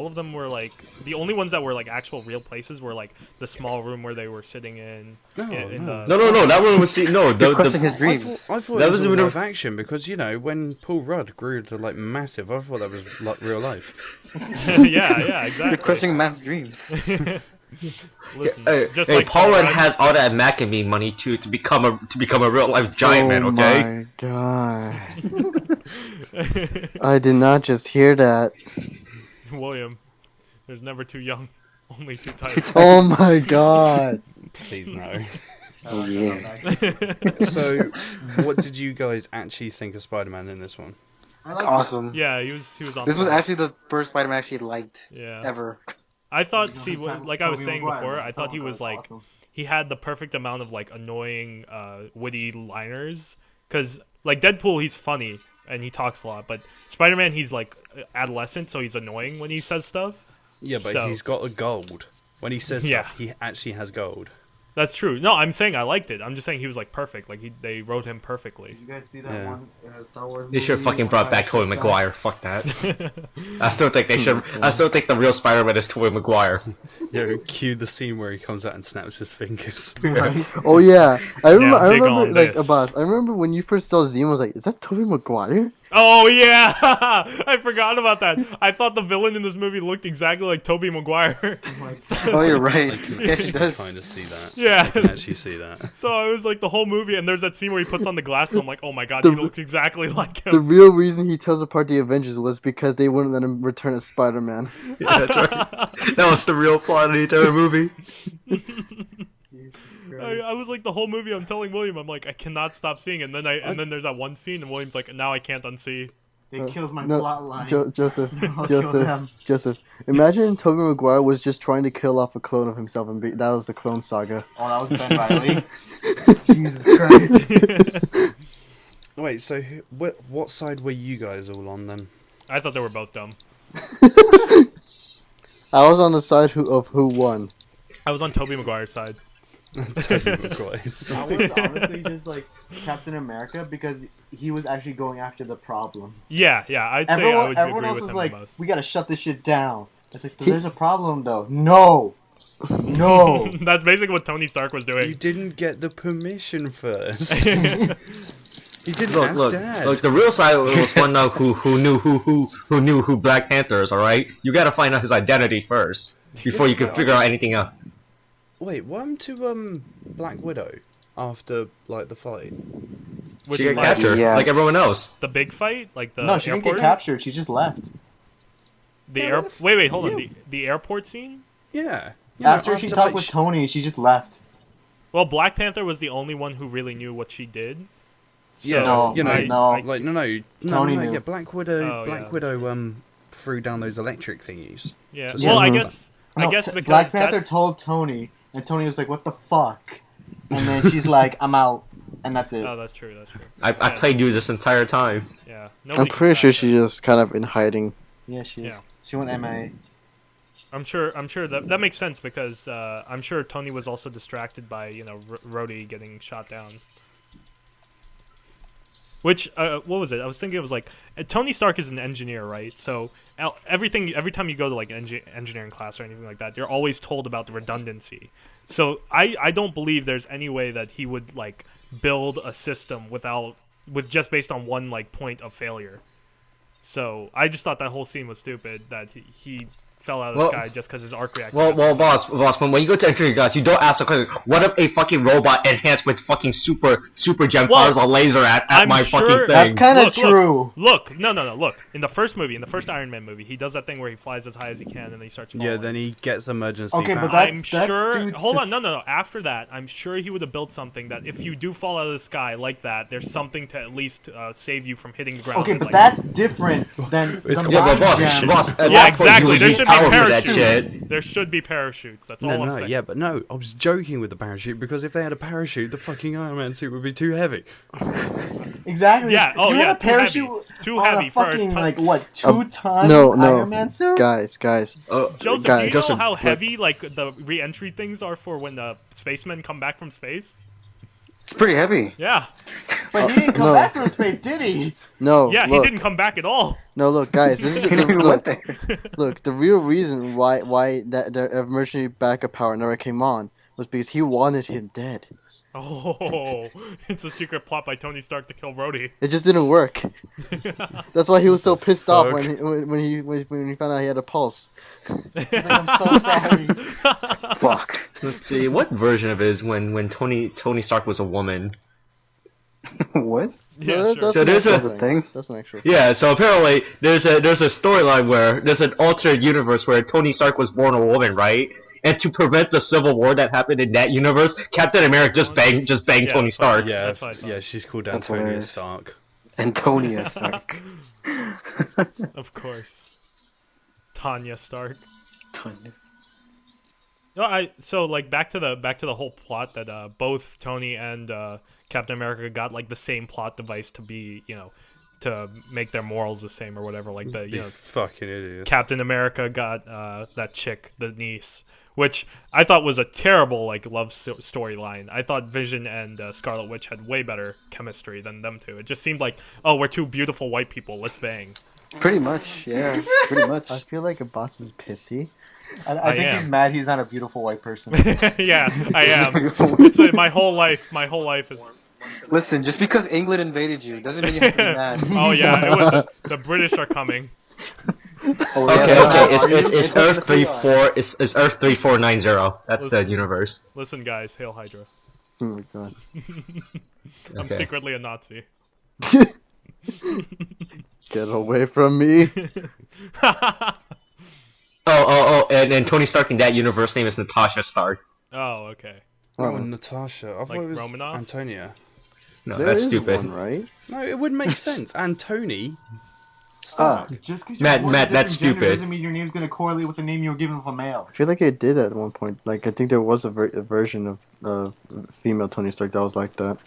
of them were like the only ones that were like actual real places were like the small room where they were sitting in. No, in no. No, that one was Crushing his I dreams. thought That it was was all even a- live action because, you know, when Paul Rudd grew to, like, massive, I thought that was, like, real life. yeah, exactly. You're crushing man's dreams. Listen, Hey, just hey, like Paul Rudd Rudd- has all that Macavee money too to become a real life giant man. Okay. Oh my god. I did not just hear that. William, there's never too young, only too tired. Oh my god. Please no. Oh yeah. So, what did you guys actually think of Spider-Man in this one? Awesome. Yeah, he was on. This was point. actually the first Spider-Man I actually liked Yeah. ever. I thought, see, Tobey like I was saying Maguire before, was I thought he was like, awesome. he had the perfect amount of like annoying, witty liners. Because like Deadpool, he's funny and he talks a lot, but Spider-Man, he's like adolescent, so he's annoying when he says stuff. Yeah, but So- he's got a gold. When he says Yeah. stuff, he actually has gold. That's true. No, I'm saying I liked it. I'm just saying he was like perfect. Like they wrote him perfectly. Did you guys see that Yeah. one Star Wars They should have movie fucking brought back Tobey when Maguire. Fuck that. I still think they should. I still think the real Spider-Man is Tobey Maguire. Yeah, cue the scene where he comes out and snaps his fingers. Oh yeah, I remember. Now I dig remember on like this. Abbas. I remember when you first saw Zemo. I was like, "Is that Tobey Maguire?" Oh yeah, I forgot about that. I thought the villain in this movie looked exactly like Tobey Maguire. Oh, you're right. I can Yeah, she does. kind of see that. Yeah. I can actually see that. So I was like the whole movie, and there's that scene where he puts on the glasses. I'm like, oh my god, The- he looks exactly like The him. real reason he tells apart the Avengers was because they wouldn't let him return as Spider-Man. Yeah, that's right. That was the real plot of the entire movie. I was like the whole movie. I'm telling William, I'm like, I cannot stop seeing it. And then there's that one scene, and William's like, now I can't unsee. They killed my No, plot line. Joseph, I'll kill them. Joseph. Imagine Tobey Maguire was just trying to kill off a clone of himself, and that was the Clone Saga. Oh, that was Ben Riley. Jesus Christ. Wait, so what side were you guys all on then? I thought they were both dumb. I was on the side of who won. I was on Tobey Maguire's side. Tobey Maguire's. I was honestly just like Captain America because he was actually going after the problem. Yeah, I'd say I would Everyone agree else with was him like, the most. we gotta shut this shit down. It's like, there's a problem though. No! No! That's basically what Tony Stark was You doing. didn't get the permission first. You didn't ask Dad. Look. The real side was one out who knew who Black Panther is. All right, you gotta find out his identity first before you can figure out anything else. Wait, what happened to Black Widow after like the fight? Which She got fight? captured Yeah. like everyone else. The big fight, like the No, she didn't airport? get captured. She just left. The Yeah, air. but Wait, hold on. yeah. The airport scene. Yeah. After she talked with Tony. Tony, she just left. Well, Black Panther was the only one who really knew what she did. Yeah, No, you know, no. like no, Tony knew. yeah, Black Widow, Oh, Black yeah. Widow, threw down those electric thingies. Yeah. Just Well, I like- guess. I No, guess because Black Panther that's- told Tony, and Tony was like, "What the fuck?" And then she's like, "I'm out," and that's it. Oh, that's true. That's true. I Yeah. played you this entire time. Yeah. I'm Nobody pretty can sure back she's just kind of in hiding. Yeah, she is. Yeah. She went MIA. I'm sure that makes sense because I'm sure Tony was also distracted by Rhodey getting shot down. Which what was it? I was thinking it was like Tony Stark is an engineer, right? So every time you go to like an engineering class or anything like that, you're always told about the redundancy. So I don't believe there's any way that he would like build a system with just based on one like point of failure. So I just thought that whole scene was stupid that he fell out of the Well- sky just because his arc reactor. Well, boss, when you go to engineering class, you don't ask the question, what if a fucking robot enhanced with fucking super gem Well, fires a laser at I'm my sure fucking That's thing? kind of Look, true. Look, no. Look, in the first Iron Man movie, he does that thing where he flies as high as he can and then he starts falling. Yeah, then he gets emergency. Okay, but power. that's- I'm sure. dude, Hold on, this- no. After that, I'm sure he would have built something that if you do fall out of the sky like that, there's something to at least save you from hitting the ground. Okay, with, but like- that's different than It's the called- Yeah, but mind boss, gem. boss, at Yeah, that point, exactly. you would There use should be power for that parachutes. shit. There should be parachutes. That's all I'm No, saying. yeah, but no, I was joking with the parachute because if they had a parachute, the fucking Iron Man suit would be too heavy. Exactly. Yeah, oh, you yeah, had a too heavy. parachute Too on heavy a for a fucking ton- like what 2-ton no, Iron Man suit? guys. Joseph, guys, do you know Joseph, how look. heavy like the re-entry things are for when the spacemen come back from space? It's pretty heavy. Yeah, But he didn't come no. back from space, did he? No, yeah, look, he didn't come back at all. no, look, guys. This is He didn't even look, went there. look. The real reason why that the emergency backup power never came on was because he wanted him dead. Oh, it's a secret plot by Tony Stark to kill Rhodey. It just didn't work. That's why he was so pissed off Fuck. when he found out he had a pulse. He's like, I'm so sorry. Fuck. Let's see, what version of it is when Tony Stark was a woman? What? Yeah, No, sure. So there's a- actual thing? That's an actual. Yeah, so apparently there's a storyline where there's an alternate universe where Tony Stark was born a woman, right? And to prevent the civil war that happened in that universe, Captain America just banged Yeah, Tony that's Stark. fine. Yeah, That's fine. yeah, she's called That's Antonia hilarious. Stark. Antonia Stark. Of course. Tanya Stark. No, so like back to the whole plot that both Tony and Captain America got like the same plot device to be, to make their morals the same or whatever. Like You fucking idiot. Captain America got that chick, the niece, which I thought was a terrible like love storyline. I thought Vision and Scarlet Witch had way better chemistry than them two. It just seemed like, oh, we're two beautiful white people, let's bang. Pretty much, yeah. Pretty much. I feel like Abbas is pissy. I think he's mad he's not a beautiful white person. Yeah, I am. It's my whole life. My whole life is. Listen, just because England invaded you doesn't mean you have to be mad. Oh yeah, it was the British are coming. Oh, Okay, yeah, it's Earth 34. It's Earth 3490. That's the universe. Listen, guys, hail Hydra. Oh my god. I'm Okay. secretly a Nazi. Get away from me. And Tony Stark in that universe name is Natasha Stark. Oh, okay. Oh, Natasha. I thought Like it was Romanoff? Antonia. No, There that's is stupid. one, right? No, it would make sense. Antony Stark. Just because Matt, you're born a different that's gender stupid. doesn't mean your name's gonna correlate with the name you were given of a male. I feel like it did at one point. Like, I think there was a version of female Tony Stark that was like that.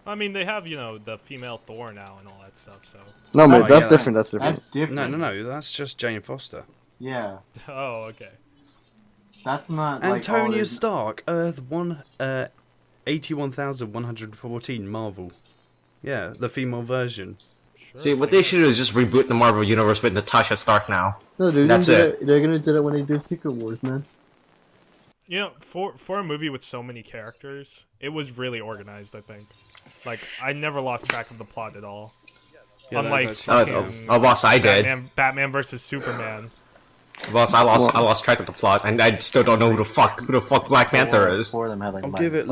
I mean, they have the female Thor now and all that stuff. So. No, man, Oh, that's yeah. different. That's different. That's different. No, that's just Jane Foster. Yeah, Oh, okay. that's not like Antonia Stark, Earth 81,114, Marvel. Yeah, the female version. Sure, See, what they should do is just reboot the Marvel universe with Natasha Stark now. No, dude, That's it. They're gonna do that when they do Secret Wars, man. For a movie with so many characters, it was really organized. I think. Like, I never lost track of the plot at all. Yeah, Unlike that's actually- fucking boss, I did. Batman versus Superman. Boss, I lost track of the plot, and I still don't know who the fuck Black Panther is. Four of them had like I'll give it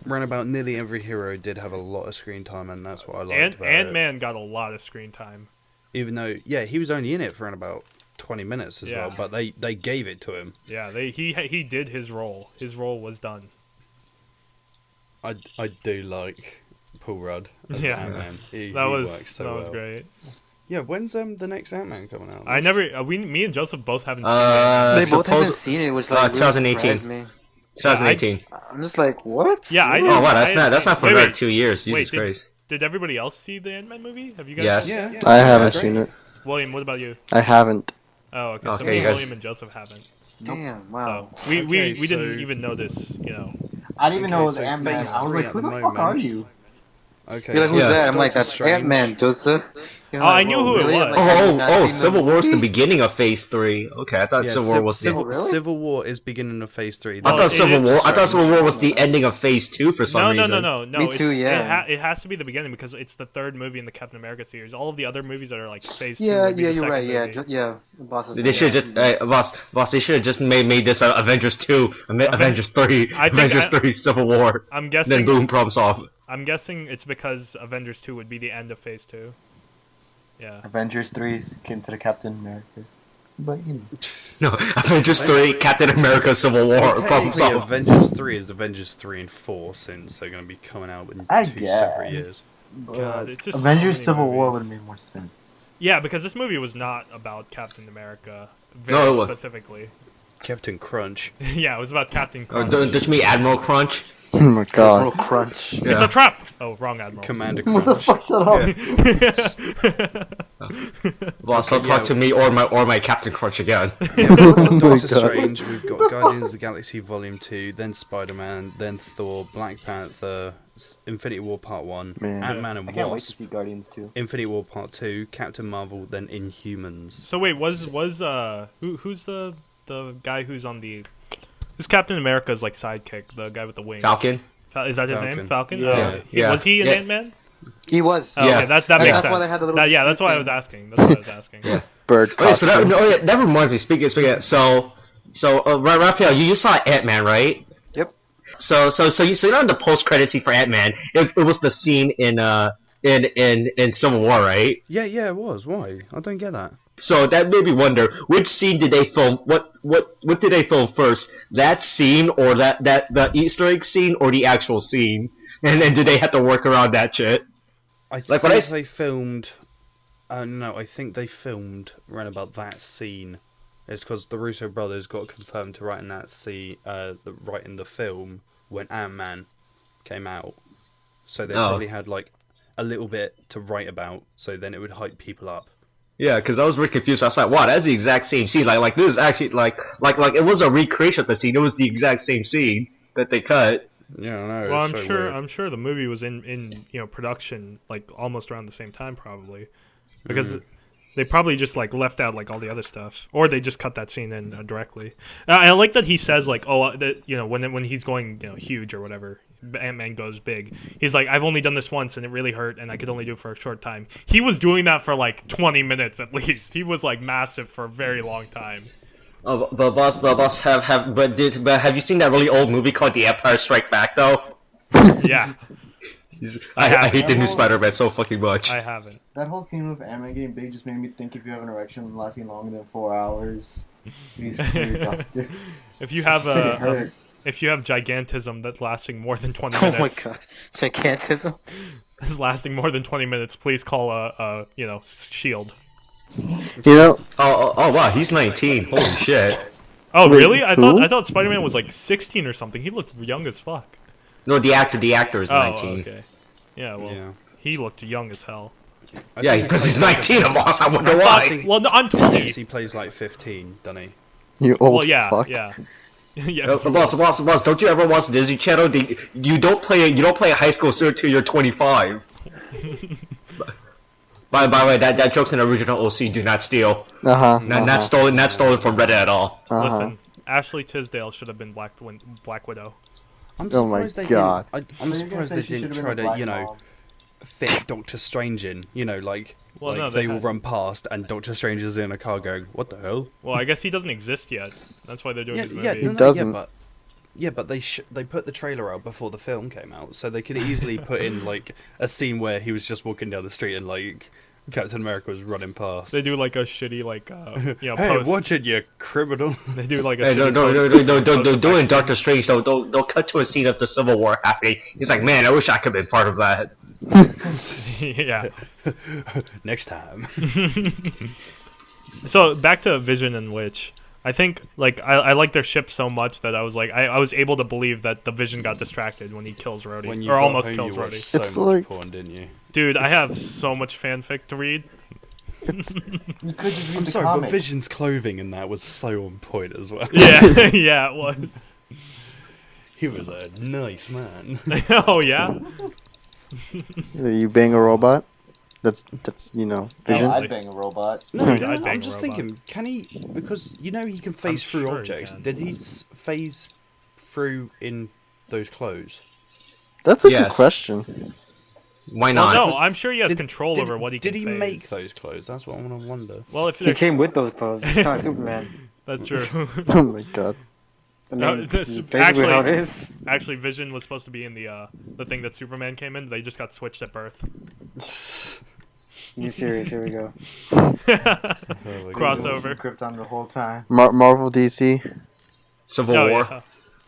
round about nearly every hero did have a lot of screen time, and that's what I liked And about it. Ant-Man got a lot of screen time. Even though, yeah, he was only in it for around about 20 minutes as Yeah. well, but they gave it to him. Yeah, he did his role. His role was done. I do like Paul Rudd as Yeah. Ant-Man. He That was works so well. great. Yeah, when's the next Ant-Man coming out? I never. Me and Joseph both haven't seen it. They both haven't Suppose seen it, which like really 2018. surprised me. 2018. I'm just like, what? Yeah, I Oh didn't- wow, I- that's not for wait, another wait. 2 years. Jesus Wait, Christ. Did everybody else see the Ant-Man movie? Have you guys? Yes. Seen it? Yeah. I haven't That's seen great. it. William, what about you? I haven't. Oh, okay. So Okay, me you and guys- William and Joseph haven't. Damn, wow. So we Okay, didn't so- even notice. I didn't even know it was so Ant-Man. Phase I was 3 like, at who the the fuck moment. are you? Okay. You're like, who's Yeah. that? I'm like, Doctor that's Strange. Ant-Man, Joseph. You're Oh, like, I knew whoa, who it really? was. I'm like, I did not see the Civil War's the movie. beginning of Phase 3. Okay, I thought Yeah, Civil War was the... Civil, really? Civil War is beginning of Phase 3. I Well, thought it Civil is War. I thought Strange. Civil War was the ending of Phase 2 for some reason. No. Me too, it's- yeah. It has to be the beginning because it's the third movie in the Captain America series. All of the other movies that are like Phase 2 Yeah, would be yeah, the you're second right. Yeah, movie. yeah. The boss is They should have just, boss. They should have just made this Avengers 2, Avengers 3, I think Avengers 3, Civil War. I'm Then guessing. boom, problem solved. I'm guessing it's because Avengers 2 would be the end of Phase 2. Yeah. Avengers 3 is considered Captain America. But, you know. No, Avengers 3, Captain America, Civil War, problem Technically, solved. Avengers 3 is Avengers 3 and 4 since they're going to be coming out in I two separate years. guess. God, it's just so Avengers many Civil War movies. would have made more sense. Yeah, because this movie was not about Captain America No, very it was. specifically. Captain Crunch. Yeah, it was about Captain Or Crunch. don't you mean Admiral Crunch? Oh my god. Little crunch. It's a trap! Oh, wrong Admiral. Commander What the Crunch. fuck? Shut up. Boss, don't talk to me or my Captain Crunch again. Yeah, we've got Oh my Doctor God. Strange, we've got Guardians of the Galaxy Volume 2, then Spider-Man, then Thor, Black Panther, Infinity War Part 1, Man. Ant-Man I and can't wait to Wasp, see Guardians 2. Infinity War Part 2, Captain Marvel, then Inhumans. So wait, who's the guy who's Captain America's like sidekick, the guy with the wings? Falcon? Is that his Falcon. name? Falcon? Yeah. Yeah. Was he in Yeah. Ant-Man? He was. Oh, Yeah. okay, that And makes that's sense. why they had the little That's why I was thing. asking. That's what I was asking. Yeah. Bird Okay, so costume. that reminds me. Speaking. So Rafael, you saw Ant-Man, right? Yep. So you know the post-credit scene for Ant-Man, it was the scene in Civil War, right? Yeah, it was. Why? I don't get that. So that made me wonder, which scene did they film? What did they film first? That scene or the Easter egg scene or the actual scene? And then did they have to work around that shit? I Like, think when they filmed... no, I think they filmed around about that scene It's because the Russo brothers got confirmed to write in that write in the film when Ant-Man came out. So they probably had like a little bit to write about, so then it would hype people up. Yeah, because I was really confused. I was like, "Wow, that's the exact same scene. Like this is actually like it was a recreation of the scene. It was the exact same scene that they cut." Yeah, I know. Well, Weird. I'm sure the movie was in production like almost around the same time probably, because they probably just like left out like all the other stuff, or they just cut that scene in directly. I like that he says like, oh, that when he's going huge or whatever, Ant-Man goes big. He's like, I've only done this once and it really hurt, and I could only do it for a short time. He was doing that for like 20 minutes at least. He was like massive for a very long time. Oh, but boss, have you seen that really old movie called The Empire Strike Back though? Yeah. I hate the new Spider-Man so fucking much. I haven't. That whole scene with Ant-Man getting big just made me think if you have an erection lasting longer than 4 hours, you doctor. If you have It hurt. if you have gigantism that's lasting more than 20 Oh minutes, my god, gigantism. is lasting more than 20 minutes, please call a shield. Oh wow, he's 19. Holy shit. Oh Wait, really? I who? thought Spider-Man was like 16 or something. He looked young as fuck. No, the actor is 19. Okay. Yeah, well, Yeah. he looked young as hell. Yeah, because he's 19, boss. I wonder why. Well, no, I'm 20. He plays like 15, doesn't he? You old Well, yeah, fuck. yeah. Yeah. Boss, don't you ever watch Disney Channel? You don't play a high school student until you're 25. By the way, that joke's an original OC. Do not steal. Not stolen from Reddit at all. Listen, Ashley Tisdale should have been Black Widow. I'm Oh my surprised they God. didn't. I'm surprised they didn't try to, fit Doctor Strange in. Well, no, they they will had- run past and Doctor Strange is in a car going, "What the hell?" Well, I guess he doesn't exist yet. That's why they're doing his movie. Yeah, He doesn't. but they put the trailer out before the film came out, so they could easily put in like a scene where he was just walking down the street and like Captain America was running past. They do like a shitty Hey, post. watch it, you criminal! They do like a Hey, shitty don't do it in post- Doctor Strange. They'll cut to a scene of the Civil War happening. He's like, man, I wish I could have been part of that. Yeah. Next time. So back to Vision and Witch. I think like I like their ship so much that I was like I was able to believe that the Vision got distracted when he kills Rhodey, When you or got almost home, kills you watched Rhodey. so It's much like- porn, didn't you? Dude, I have so much fanfic to read. You could just read I'm the sorry, but comics. Vision's clothing in that was so on point as well. Yeah, yeah, it was. He was a nice man. Oh yeah. You bang a robot? That's Vision. I'd bang a robot. No, Dude, I'd bang I'm a just robot. thinking, can he? Because he can phase through sure he objects. can. Did he phase through in those clothes? That's a Yes. good question. Why Well, not? no, I'm sure he has control over what he can Did he phase. make those clothes? That's what I want to wonder. Well, if He they're, came with those clothes. He's kind of Superman. that's true. Oh my god. I No, mean, this- basically actually- how it is. Actually, Vision was supposed to be in the thing that Superman came in. They just got switched at birth. You serious? Here we go. Crossover. Krypton the whole time. Marvel DC. Civil Oh, War. yeah.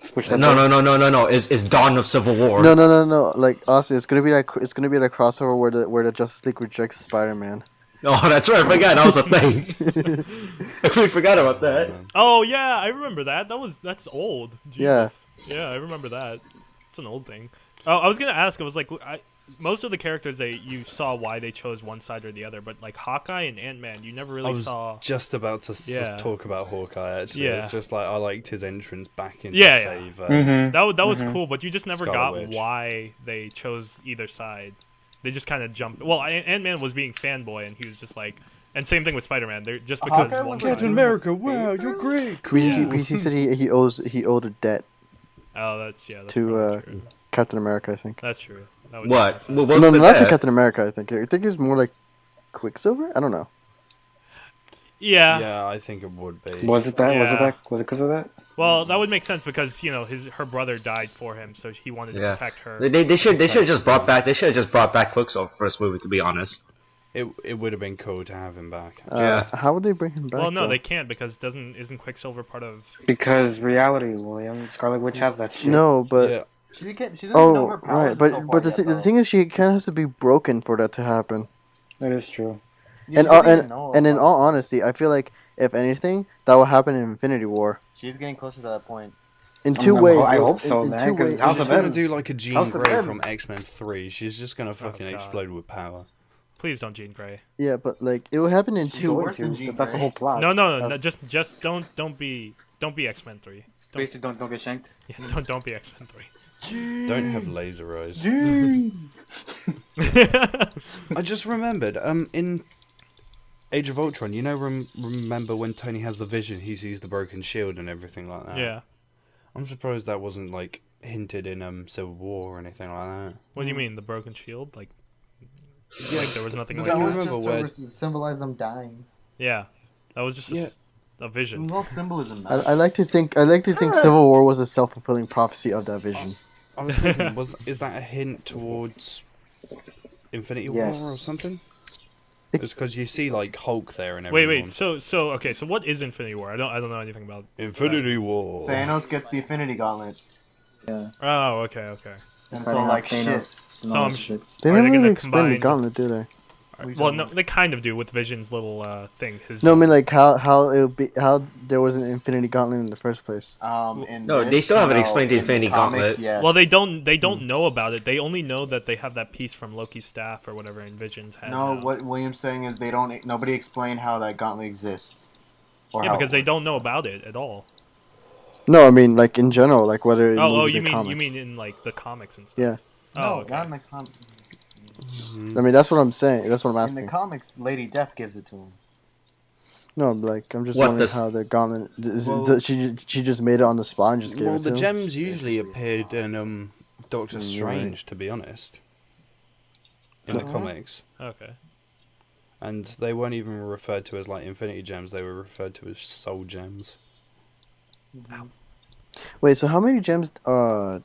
Switch that No, back. no. It's Dawn of Civil War. No. Like honestly, it's gonna be that crossover where the Justice League rejects Spider-Man. Oh, that's right. I forgot that was a thing. I completely forgot about that. Oh yeah, I remember that. That's old. Yeah. Jesus. Yeah, I remember that. It's an old thing. Oh, I was gonna ask. I was like, most of the characters you saw why they chose one side or the other, but like Hawkeye and Ant-Man, you never I really was saw. just about to Yeah. talk about Hawkeye. Actually, Yeah. it's just like I liked his entrance back in Yeah, to yeah. save. That was cool, but you just never Scarlet got Witch. why they chose either side. They just kind of jumped. Well, Ant-Man was being fanboy, and he was just like, and same thing with Spider-Man. They're just because Hawkeye one was side. like- Captain America, wow, you're great. He said he owed a debt Oh, that's That's to probably true. Captain America, I think. That's true. That would What? make sense. Well, what's No, the not to debt? Captain America. I think it's more like Quicksilver. I don't know. Yeah. Yeah, I think it would be. Was it that? Was it Yeah. that? Was it because of that? Well, that would make sense because her brother died for him, so he wanted to Yeah. protect her. They should have just brought back Quicksilver first movie, to be honest. It would have been cool to have him back. Yeah. How would they bring him back? Well, no, though? they can't because isn't Quicksilver part of? Because reality, William. Scarlet Witch has that shit. No, but Yeah. She doesn't know oh her powers right, so but far the yet, though. thing is, she kind of has to be broken for that to happen. That is true. Yeah, And she doesn't even know and in about all honesty, I feel like if anything, that will happen in Infinity War. She's getting closer to that point. In two ways. I hope so, in man. two 'cause ways. House She's of gonna M. do like a Jean House of Grey M. from X-Men 3. She's just gonna fucking God. explode with power. Please don't Jean Grey. Yeah, but like it will happen in She's two. worse than Jean That's the Grey. whole plot. No, just don't be X-Men 3. Basically, don't get shanked. Yeah, don't be X-Men 3. Don't have laser eyes. I just remembered, in Age of Ultron, you know, remember when Tony has the vision, he sees the broken shield and everything like that? Yeah. I'm surprised that wasn't, like, hinted in Civil War or anything like that. What do you mean, the broken shield? Like there was nothing But like that that. was remember just to symbolize them dying. Yeah. That was just a vision. No symbolism. I like to think Civil War was a self-fulfilling prophecy of that vision. I was thinking, is that a hint towards Infinity Yes. War or something? It- It's because you see, like, Hulk there and everything. Wait. So what is Infinity War? I don't know anything about. Infinity War. Thanos gets the Infinity Gauntlet. Yeah. Oh, okay. And it's all like shit. So I'm sh- They Are never they gonna really explain the combine- gauntlet, do they? Well, no, they kind of do with Vision's little thing. His, No, I mean like how it would be how there was an Infinity Gauntlet in the first place. In No, this, they still haven't no, explained the in Infinity comics, Gauntlet. Yes. Well, they don't know about it. They only know that they have that piece from Loki's staff or whatever in Vision's head. No, now. what William's saying is nobody explained how that gauntlet exists. Or Yeah, how because they don't know about it at all. No, I mean like in general, like whether in movies you or mean comics. in like the comics and stuff? Yeah. No, Oh, okay. not in the comics. I mean that's what I'm saying. That's what I'm In asking. the comics, Lady Death gives it to him. No, like I'm just What wondering does- how the gauntlet. Well- She just made it on the spot and just gave Well, it to the him. gems usually appeared in Doctor Right. Strange, to be honest, in the Uh-huh. comics, Okay. and they weren't even referred to as like Infinity Gems. They were referred to as Soul Gems. Wait, so how many gems Five.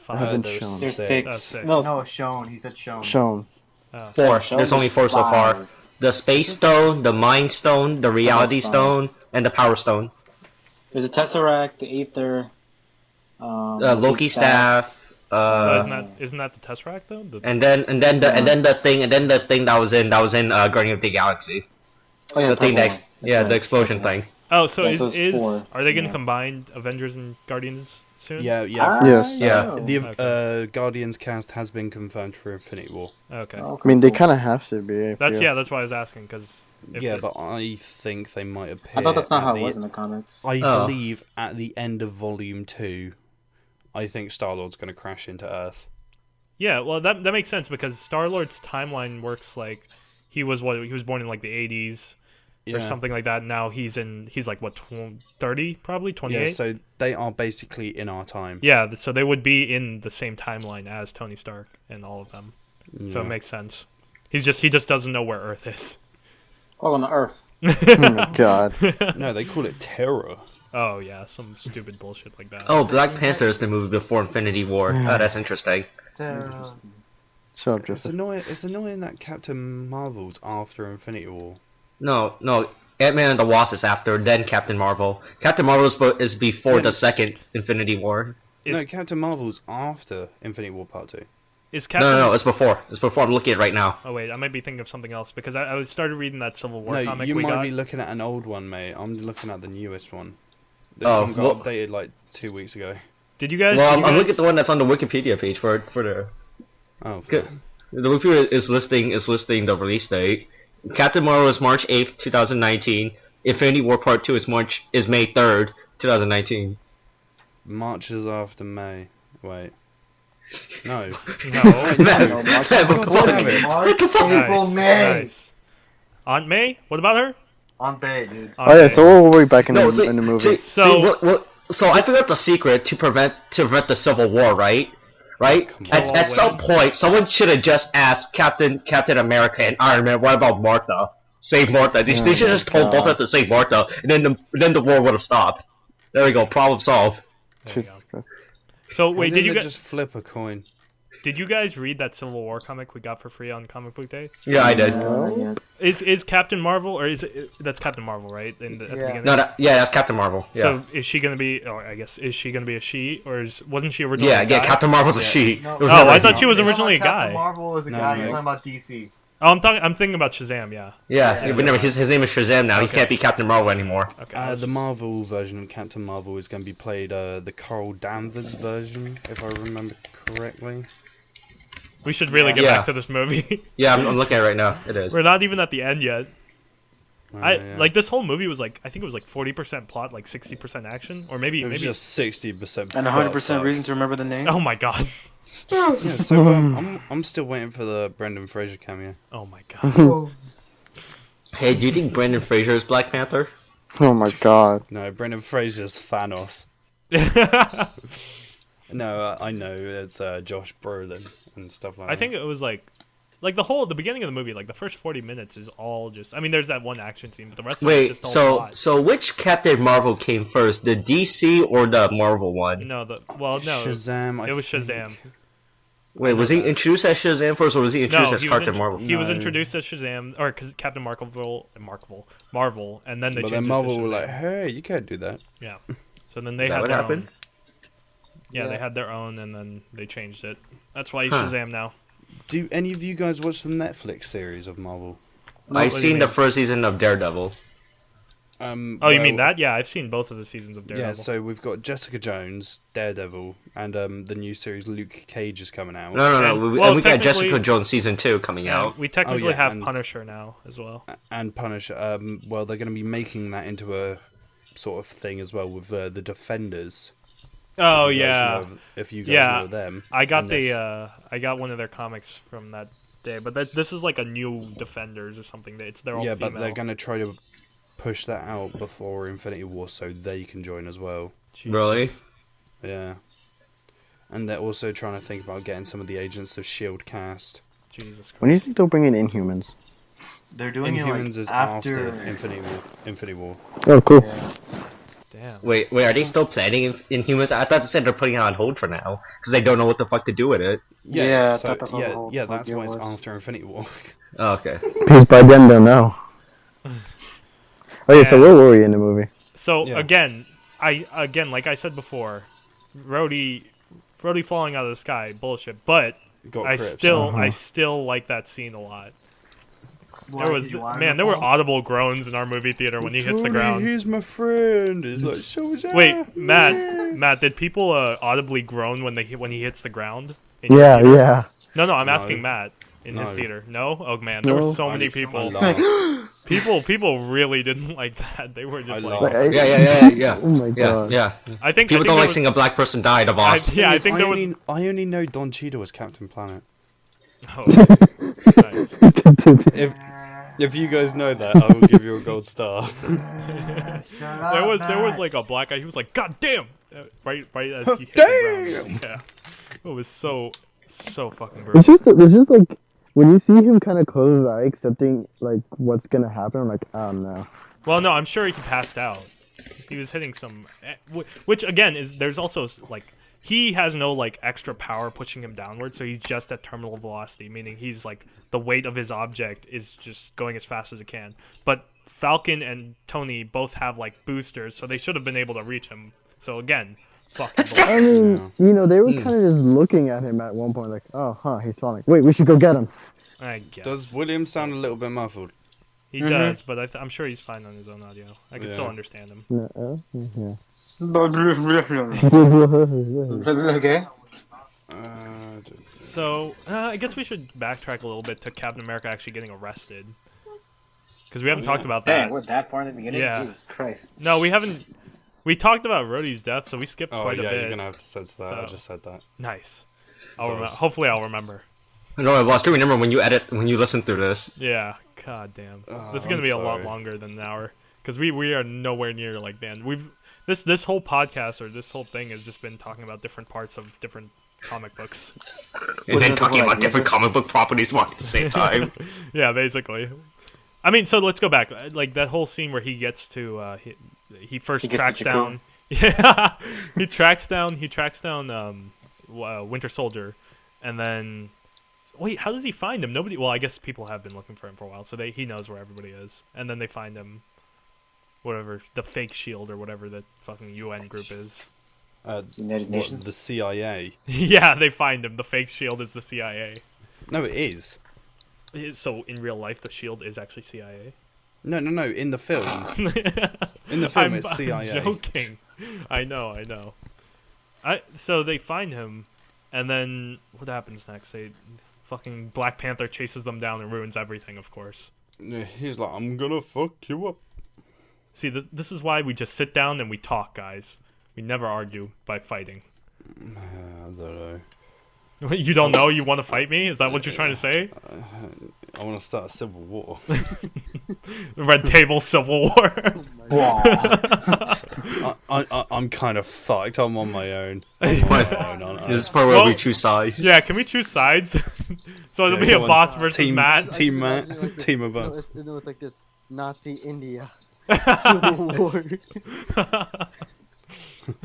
have been There's shown? There's six. six. Six. No, No, shown. He said shown. Shown. Oh. 4. Show There's me only 4 so far. 5. The Space Stone, the Mind Stone, the Reality Stone. Stone, and the Power Stone. there's a Tesseract, the Aether, Loki staff. Isn't that the Tesseract though? And then the thing that was in Guardian of the Galaxy. Oh yeah, The thing purple that one. the explosion thing. Oh, so Yeah, so it's is four. are they gonna Yeah. combine Avengers and Guardians soon? Yeah. Yes. Yeah. The Okay. Guardians cast has been confirmed for Infinity War. Okay. Oh, I mean, they cool. kind of have to be. That's that's why I was asking because. But I think they might appear. I thought that's not at how the- it was in the comics. I Oh. believe at the end of Volume 2, I think Star-Lord's going to crash into Earth. Yeah, well that makes sense because Star-Lord's timeline works like he was born in like the 80s or something like that. Now he's like what 30 probably 28. Yeah, so they are basically in our time. Yeah, so they would be in the same timeline as Tony Stark and all of them. So Yeah. it makes sense. He just doesn't know where Earth is. Oh, on the Earth. Oh my god. No, they call it Terror. Oh yeah, some stupid bullshit like that. Oh, Black Panther is the movie before Infinity War. Oh, that's interesting. Shut up, It's Joseph. annoying. It's annoying that Captain Marvel's after Infinity War. No, Ant-Man and the Wasp is after, then Captain Marvel. Captain Marvel is before the second Infinity War. Is- No, Captain Marvel's after Infinity War Part 2. Is Captain? No, it's before. It's before. I'm looking at it right now. Oh wait, I might be thinking of something else because I started reading that Civil War No, comic you we might got. be looking at an old one, mate. I'm looking at the newest one. This Oh, one got well- updated like 2 weeks ago. Did you guys? Well, did you I'm guys- looking at the one that's on the Wikipedia page for the. Oh, Good. The Wikipedia is listing the release date. Captain Marvel is March 8th, 2019. Infinity War Part 2 is May 3rd, 2019. March is after May. Wait. No. No. March- March, April, Nice, May. nice. Aunt May? What about her? On Bay, dude. Aunt Oh yeah, May. so we'll be back in No, the movie. So- so I figured out the secret to prevent the Civil War, right? Right? Come on. At some point, someone should have just asked Captain America and Iron Man, what about Martha? Save Martha. They should have just told both of them to save Martha, and then the war would have stopped. There we go. Problem solved. There you Jesus go. Christ. So Why wait, did didn't you they guys just flip a coin? read that Civil War comic we got for free on Comic Book Day? Yeah, I did. Yeah. Is Captain Marvel or that's Captain Marvel, right? At the beginning. No, that's Captain Marvel. Yeah. So is she gonna be? Or I guess is she gonna be a she or wasn't she originally? Yeah, a guy? Captain Marvel's a she. No. It was Oh, never I a thought he. she was You're talking originally a about guy. Captain Marvel was a No, guy. no. You're talking about DC. Oh, I'm thinking about Shazam. Yeah. Yeah, but never. His name is Shazam now. He Okay. can't be Captain Marvel anymore. Okay. The Marvel version of Captain Marvel is going to be played the Carol Danvers version, if I remember correctly. We should really get back to this movie. Yeah, I'm looking at it right now. It is. We're not even at the end yet. Yeah. Like this whole movie was like I think it was like 40% plot, like 60% action, or maybe It was just 60%. And 100% reason to remember the name. Oh my god. Yeah, so I'm still waiting for the Brendan Fraser cameo. Oh my god. Hey, do you think Brendan Fraser is Black Panther? Oh my god. No, Brendan Fraser's Thanos. No, I know it's Josh Brolin and stuff like that. I think it was like the beginning of the movie, like the first 40 minutes is all just. I mean, there's that one action scene, but the rest of it is just all plot. So which Captain Marvel came first, the DC or the Marvel one? No, Shazam. It was Shazam. Wait, was he introduced as Shazam first, or was he introduced as Captain Marvel? He was No. introduced as Shazam, or Captain Marvel, and then they But changed then it Marvel to were Shazam. like, hey, you can't do that. Yeah. So then they Is that had what their happened? own. Yeah, they had their own, and then they changed it. That's why he's Huh. Shazam now. Do any of you guys watch the Netflix series of Marvel? I've what do you seen the mean? first season of Daredevil. Oh, you mean that? Yeah, I've seen both of the seasons of Daredevil. Yeah, so we've got Jessica Jones, Daredevil, and the new series Luke Cage is coming out. No. And- We, well, and we got technically- Jessica Jones season 2 coming Yeah, out. we technically yeah, have and- Punisher now as well. And Punisher. Well, they're going to be making that into a sort of thing as well with the Defenders. Oh If you guys yeah, know- if you guys know them. I got And the I got one of their comics from that day, but this is like a new Defenders or something. They're all yeah, female. but they're going to try to push that out before Infinity War so they can join as well. Jesus. Really? Yeah. And they're also trying to think about getting some of the Agents of S.H.I.E.L.D. cast. Jesus Christ. When do you think they'll bring in Inhumans? They're doing it Inhumans like is after. Infinity War. Oh, cool. Yeah. Damn. Wait, are they still planning Inhumans? I thought they said they're putting it on hold for now because they don't know what the fuck to do with it. Yeah, I so, thought that's what the whole that's idea why it's was. after Infinity War. Oh, okay. Because by then they'll know. Okay, so where were we in the movie? So Yeah. again, like I said before, Rhodey falling out of the sky, bullshit. But Got I Crips. still like that scene a lot. Why There was did you want man, to there were fall? audible groans in our movie theater when he hits the Tony, ground. he's my friend. He's like, so is Wait, that. Matt, did people audibly groan when he hits the ground? in your Yeah, theater? yeah. No, I'm No. asking Matt in his No. theater. No? Oh man, there were No. so many I people. laughed. People really didn't like that. They were just I like, laughed. Yeah. Oh my Yeah, god. yeah. I think People I think don't there like was- seeing a black person die of us. Yeah, I think there was. I only know Don Cheadle as Captain Planet. Oh, nice. If you guys know that, I will give you a gold star. There was like a black guy. He was like, "God damn!" Right as he hit the ground. Yeah, it was so fucking It's brutal. just like when you see him kind of close his eye, accepting like what's gonna happen. I'm like, oh no. Well, no, I'm sure he passed out. He was hitting some, which again there's also like he has no like extra power pushing him downward, so he's just at terminal velocity, meaning he's like the weight of his object is just going as fast as it can. But Falcon and Tony both have like boosters, so they should have been able to reach him. So again, fucking bullshit. I mean, they were kind of just looking at him at one point, like, oh, he's falling. Wait, we should go get him. I guess. Does William sound a little bit muffled? He does, but I'm sure he's fine on his own audio. I can still Yeah. understand him. Yeah. Okay. So I guess we should backtrack a little bit to Captain America actually getting arrested, because we haven't talked about that. Dang, we're that far in the beginning? Yeah. Jesus Christ. No, we haven't. We talked about Rhodey's death, so we skipped Oh quite a yeah, bit. you're gonna have to censor that. I So- just said that. Nice. So Hopefully, I'll remember. No, boss, do remember when you listen through this. Yeah. God damn. Oh, This is gonna I'm be a lot sorry. longer than an hour, because we are nowhere near like man. This whole podcast or this whole thing has just been talking about different parts of different comic books. And then it talking like about different comic book properties all at the same time. Yeah, basically. I mean, so let's go back. Like that whole scene where he gets to he first He gets tracks to down. Yeah, he tracks down Winter Soldier, and then wait, how does he find him? Nobody. Well, I guess people have been looking for him for a while, so he knows where everybody is, and then they find him. Whatever the fake shield or whatever that fucking UN group is. United Nations? The CIA. Yeah, they find him. The fake shield is the CIA. No, it is. So in real life, the Shield is actually CIA. No. In the film, in the film, it's I'm CIA. joking. I know. So they find him, and then what happens next? Fucking Black Panther chases them down and ruins everything. Of course. He's like, I'm gonna fuck you up. See, this is why we just sit down and we talk, guys. We never argue by fighting. I don't know. You don't know? You want to fight me? Is that what you're trying to say? I want to start a civil war. Red Table Civil War. I'm kind of fucked. I'm on my own. This is part where we choose sides. Yeah, can we choose sides? So it'll be a boss versus Matt. Team Matt. Team of No, us. it's like this. Nazi India. Civil War.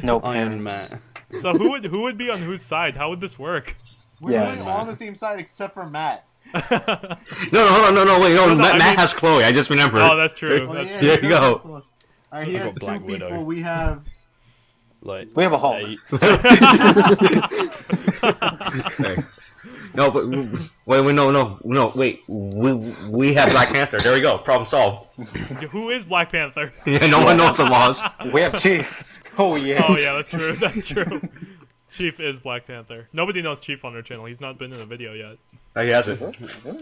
No Iron Matt. So who would be on whose side? How would this work? We're Yeah, really all on the same side except for Matt. No, hold on, wait, no, I Matt mean- has Chloe. I just remembered. Oh, that's true. Oh, That's yeah, true. There you go. Alright, he I've has got 2 Black people. Widow. We have. Like We have a Hulk. 8. Okay. No, but wait, no, wait. We have Black Panther. There we go. Problem solved. Who is Black Panther? Yeah, no one knows the laws. We have Chief. Oh yeah. Oh yeah, that's true. That's true. Chief is Black Panther. Nobody knows Chief on our channel. He's not been in a video yet. Oh, he hasn't.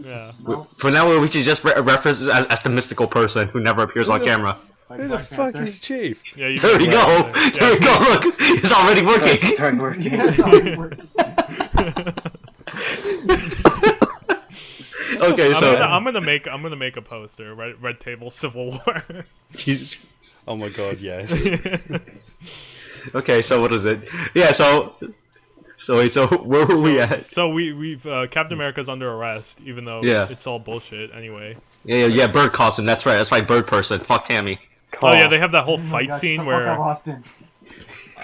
Yeah. For now, we should just reference as the mystical person who never appears on camera. Who the fuck is Chief? Yeah. You There we go. Yeah. There we go. Look, it's already working. Turn working. Yeah, that's how it works. Okay, so I'm gonna make a poster. Red Table Civil War. Jesus. Oh my god, yes. Okay, so what is it? Yeah, so where were we at? So we've Captain America's under arrest, even though Yeah. it's all bullshit anyway. Yeah, bird costume. That's right, bird person. Fuck Tammy. Oh yeah, they have that whole Oh my fight gosh, scene the fuck up, where Austin.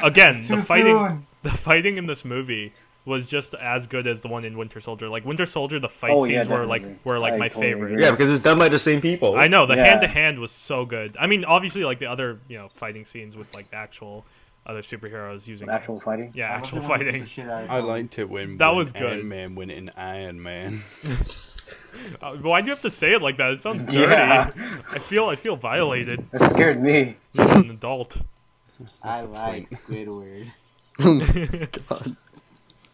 again Too the fighting soon. the fighting in this movie was just as good as the one in Winter Soldier. Like Winter Soldier, the fight Oh, yeah, scenes were definitely. like I my totally favorite. agree. Yeah, because it's done by the same people. I know the Yeah. hand to hand was so good. I mean, obviously, like the other fighting scenes with like the actual other superheroes using Actual fighting. yeah I love actual the one that beat fighting. the shit out of I Tony. liked it when That was good. Iron Man went in Iron Man. Why'd you have to say it like that? It sounds dirty. Yeah. I feel violated. That scared me. As an adult. I like Squidward. God.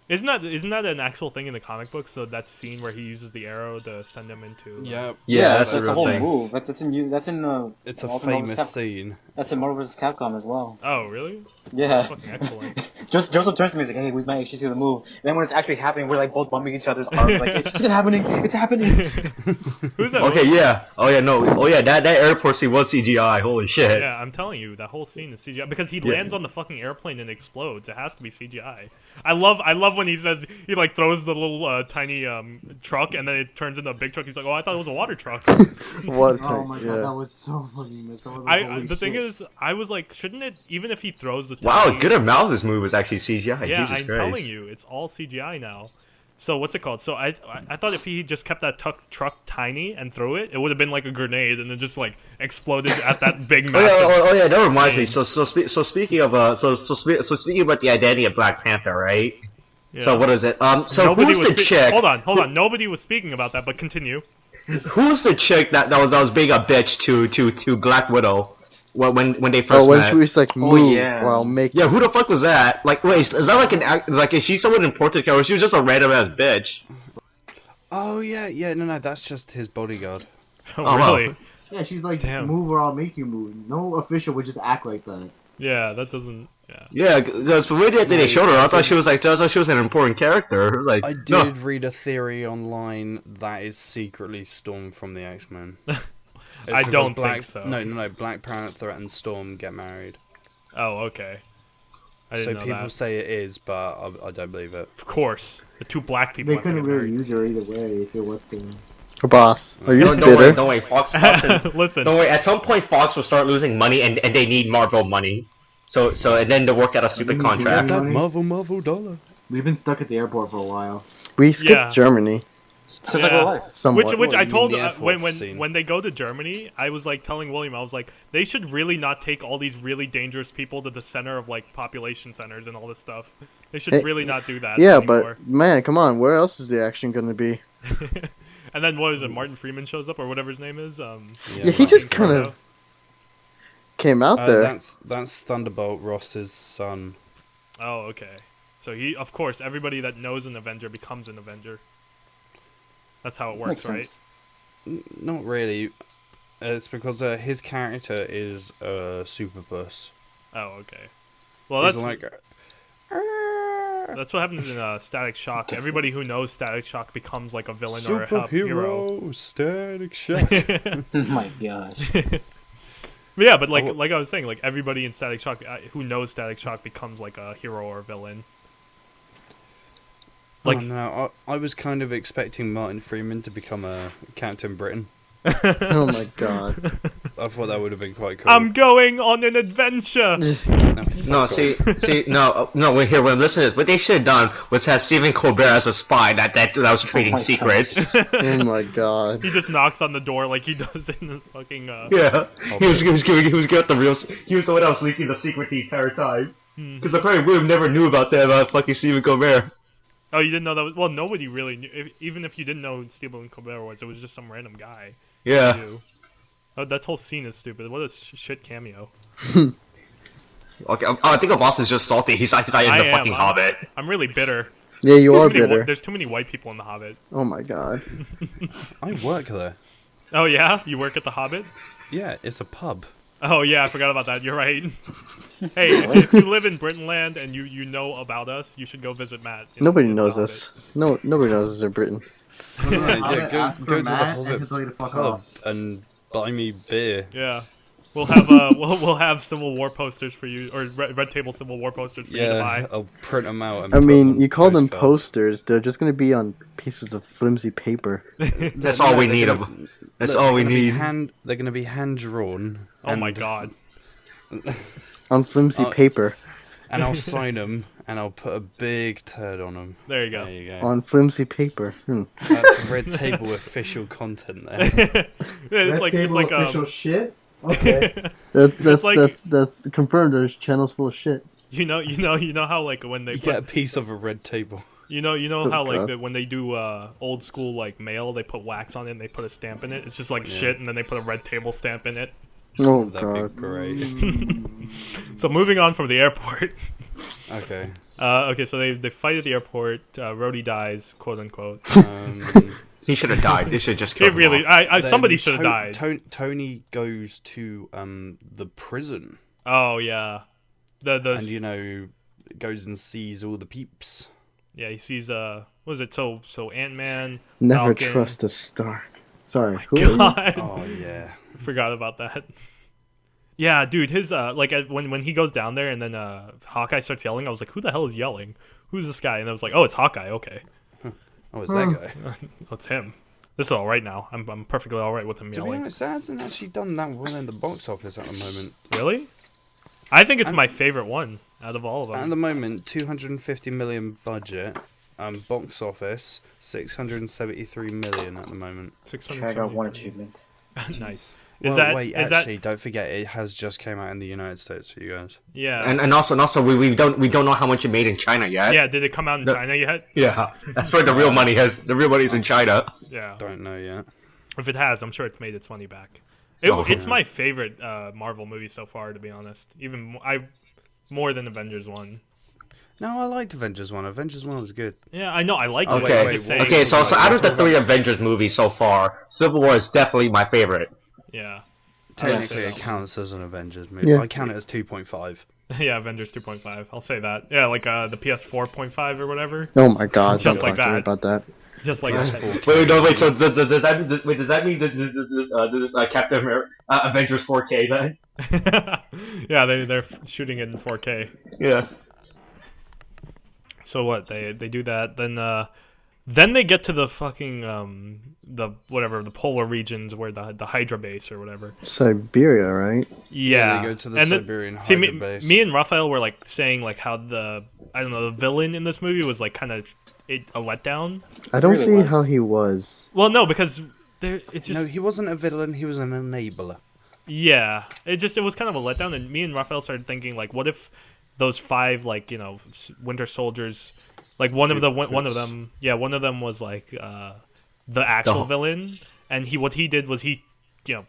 Isn't that an actual thing in the comic books? So that scene where he uses the arrow to send him into. Yeah, that's a a real whole thing. move. That's in It's a Ultimate Marvel famous vs. scene. That's in Marvel vs. Capcom as well. Oh really? Yeah. Fucking excellent. Joseph turns to me and is like, hey, we might actually see the move. And then when it's actually happening, we're like both bumping each other's arms. Like, it's happening. It's happening. Who's that? Okay, yeah. Oh yeah, no. Oh yeah, that airport scene was CGI. Holy shit. Yeah, I'm telling you, that whole scene is CGI because he Yeah. lands on the fucking airplane and explodes. It has to be CGI. I love when he says he like throws the little tiny truck and then it turns into a big truck. He's like, oh, I thought it was a water truck. What? Oh my god, Yeah. that was so fucking missed. I was like, holy The thing shit. is, I was like, shouldn't it? Even if he throws the Wow, tiny, a good amount of this movie was actually CGI. Yeah, Jesus I'm Christ. telling you, it's all CGI now. So what's it called? So I thought if he just kept that truck tiny and threw it, it would have been like a grenade and it just like exploded at that big Oh yeah, massive. that reminds me. scene. So speaking of speaking about the identity of Black Panther, right? Yeah. So what is it? So Nobody who's was the chick? Hold on. Nobody was speaking about that, but continue. Who's the chick that was being a bitch to Black Widow when they first Oh, when met? she was like move yeah. while making. Yeah, who the fuck was that? Like, wait, is that like an act? Like, is she someone important? Or she was just a random ass bitch? Oh yeah, no, that's just his bodyguard. Oh, Oh, wow. really? Yeah, she's like, Damn. move or I'll make you move. No official would just act like that. Yeah, that doesn't. Yeah. Yeah, because the way that they showed her, I thought she was an important character. It was like, I no. did read a theory online that is secretly Storm from the X-Men. I don't think so. No, Black Panther and Storm get married. Oh, okay. I So didn't know people that. say it is, but I don't believe it. Of course, the two black people. They have to couldn't get really married. use her either way if it was the. Boss, are you Don't bitter? worry, don't worry. Fox and, Listen, don't worry. At some point, Fox will start losing money, and they need Marvel money. So and then to work out a stupid Maybe contract. do That Money? Marvel dollar. We've been stuck at the airport for a while. We skipped Yeah. Germany Since like real life. somewhat. which What, I you told mean the airport scene? when they go to Germany, I was like telling William, I was like, they should really not take all these really dangerous people to the center of like population centers and all this stuff. They should Hey, really not do that. Yeah, anymore. but man, come on, where else is the action gonna be? And then what is it? Martin Freeman shows up or whatever his name is. Yeah, he just kind of came out there. That's Thunderbolt Ross's son. Oh, okay. So he, of course, everybody that knows an Avenger becomes an Avenger. That's how it works, right? Not really. It's because his character is Super Puss. Oh, okay. Well, He's that's like, that's what happens in Static Shock. Everybody who knows Static Shock becomes like a villain or a hero. Superhero Static Shock. Oh my gosh. Yeah, but like I was saying, like everybody in Static Shock who knows Static Shock becomes like a hero or a villain. Like, no, I was kind of expecting Martin Freeman to become a Captain Britain. Oh my god. I thought that would have been quite cool. I'm going on an adventure. No, we're here. When listen to this, what they should have done was have Stephen Colbert as a spy that was trading secrets. Oh my god. He just knocks on the door like he does in the fucking. Yeah, he was the one that was leaking the secret the entire time. Because I probably would have never knew about that about fucking Stephen Colbert. Oh, you didn't know that was... Well, nobody really knew. Even if you didn't know who Stephen Colbert was, it was just some random guy. Yeah. Oh, that whole scene is stupid. What a shit cameo. Okay, I think Abbas is just salty. He's not in the fucking Hobbit. I'm really bitter. Yeah, you are bitter. There's too many white people in the Hobbit. Oh my god. I work there. Oh, yeah? You work at the Hobbit? Yeah, it's a pub. Oh, yeah, I forgot about that. You're right. Hey, if you live in Britainland and you know about us, you should go visit Matt. Nobody knows us. No, nobody knows us in Britain. Yeah, go ask to for the Matt, and Hobbit he'll tell you to fuck pub off. and buy me beer. Yeah. We'll have we'll have Civil War posters for you, or Red Table Civil War posters for you to buy. I'll print them out. And I put mean, them you call them postcards. posters. They're just gonna be on pieces of flimsy paper. That's all we need. That's all we need. They're going to be hand drawn. Oh my god. On flimsy paper. And I'll sign them, and I'll put a big turd on them. There you go. There you go. On flimsy paper. That's Red Table official content there. It's like official shit. Okay. That's confirmed. There's channels full of shit. you know how like when they You get a piece of a Red Table. You know Oh, how like God. when they do old school like mail, they put wax on it and they put a stamp in it. It's just like shit, and then they put a Red Table stamp in it. Oh That'd god. be great. So moving on from the airport. Okay. Okay, so they fight at the airport. Rhodey dies, quote unquote. He should have died. They should just kill him. Really, Off. somebody should have died. Tony goes to the prison. Oh yeah, and goes and sees all the peeps. Yeah, he sees what was it? So Ant-Man. Never Falcon. trust a star. Sorry. Who are you? God. Oh yeah. Forgot about that. Yeah, dude, his when he goes down there and then Hawkeye starts yelling, I was like, who the hell is yelling? Who's this guy? And I was like, oh, it's Hawkeye. Okay. Oh, it's that guy. Oh, it's him. This is all right now. I'm perfectly all right with him To be yelling. honest, that hasn't actually done that well in the box office at the moment. Really? I think it's my favorite one out of all of them. At the moment, 250 million budget, box office 673 million at the moment. I got one achievement. Nice. Is don't forget it has just came out in the United States for you guys. Yeah. And also we don't know how much it made in China yet. Yeah, did it come out in China yet? Yeah, that's where the real money is. The real money's in China. Yeah. Don't know yet. If it has, I'm sure it's made its money back. Oh, It's yeah. my favorite Marvel movie so far, to be honest. Even more than Avengers 1. No, I liked Avengers 1. Avengers 1 was good. Yeah, I know. I like it. Okay, I'm just saying, okay. So out of the 3 Avengers movies so far, Civil War is definitely my favorite. Yeah. Technically, it counts as an Avengers movie. Yeah. I count it as 2.5. Yeah, Avengers 2.5. I'll say that. Yeah, like the PS 4.5 or whatever. Oh my god. Just don't like talk to me that. about that. Just like that. Wait. So does that mean this Captain America Avengers 4K then? Yeah, they're shooting it in 4K. Yeah. So what? They do that. Then they get to the fucking the polar regions where the Hydra base or whatever. Siberia, right? Yeah, they go to the And Siberian see, Hydra base. Me and Rafael were like saying like how the villain in this movie was like kind of a letdown. I don't Really see what? how he was. Well, no, because it's just No, he wasn't a villain. He was an enabler. yeah, it was kind of a letdown. And me and Rafael started thinking like, what if those 5 Winter Soldiers, like one of them was like the actual The- villain, and what he did was he, you know,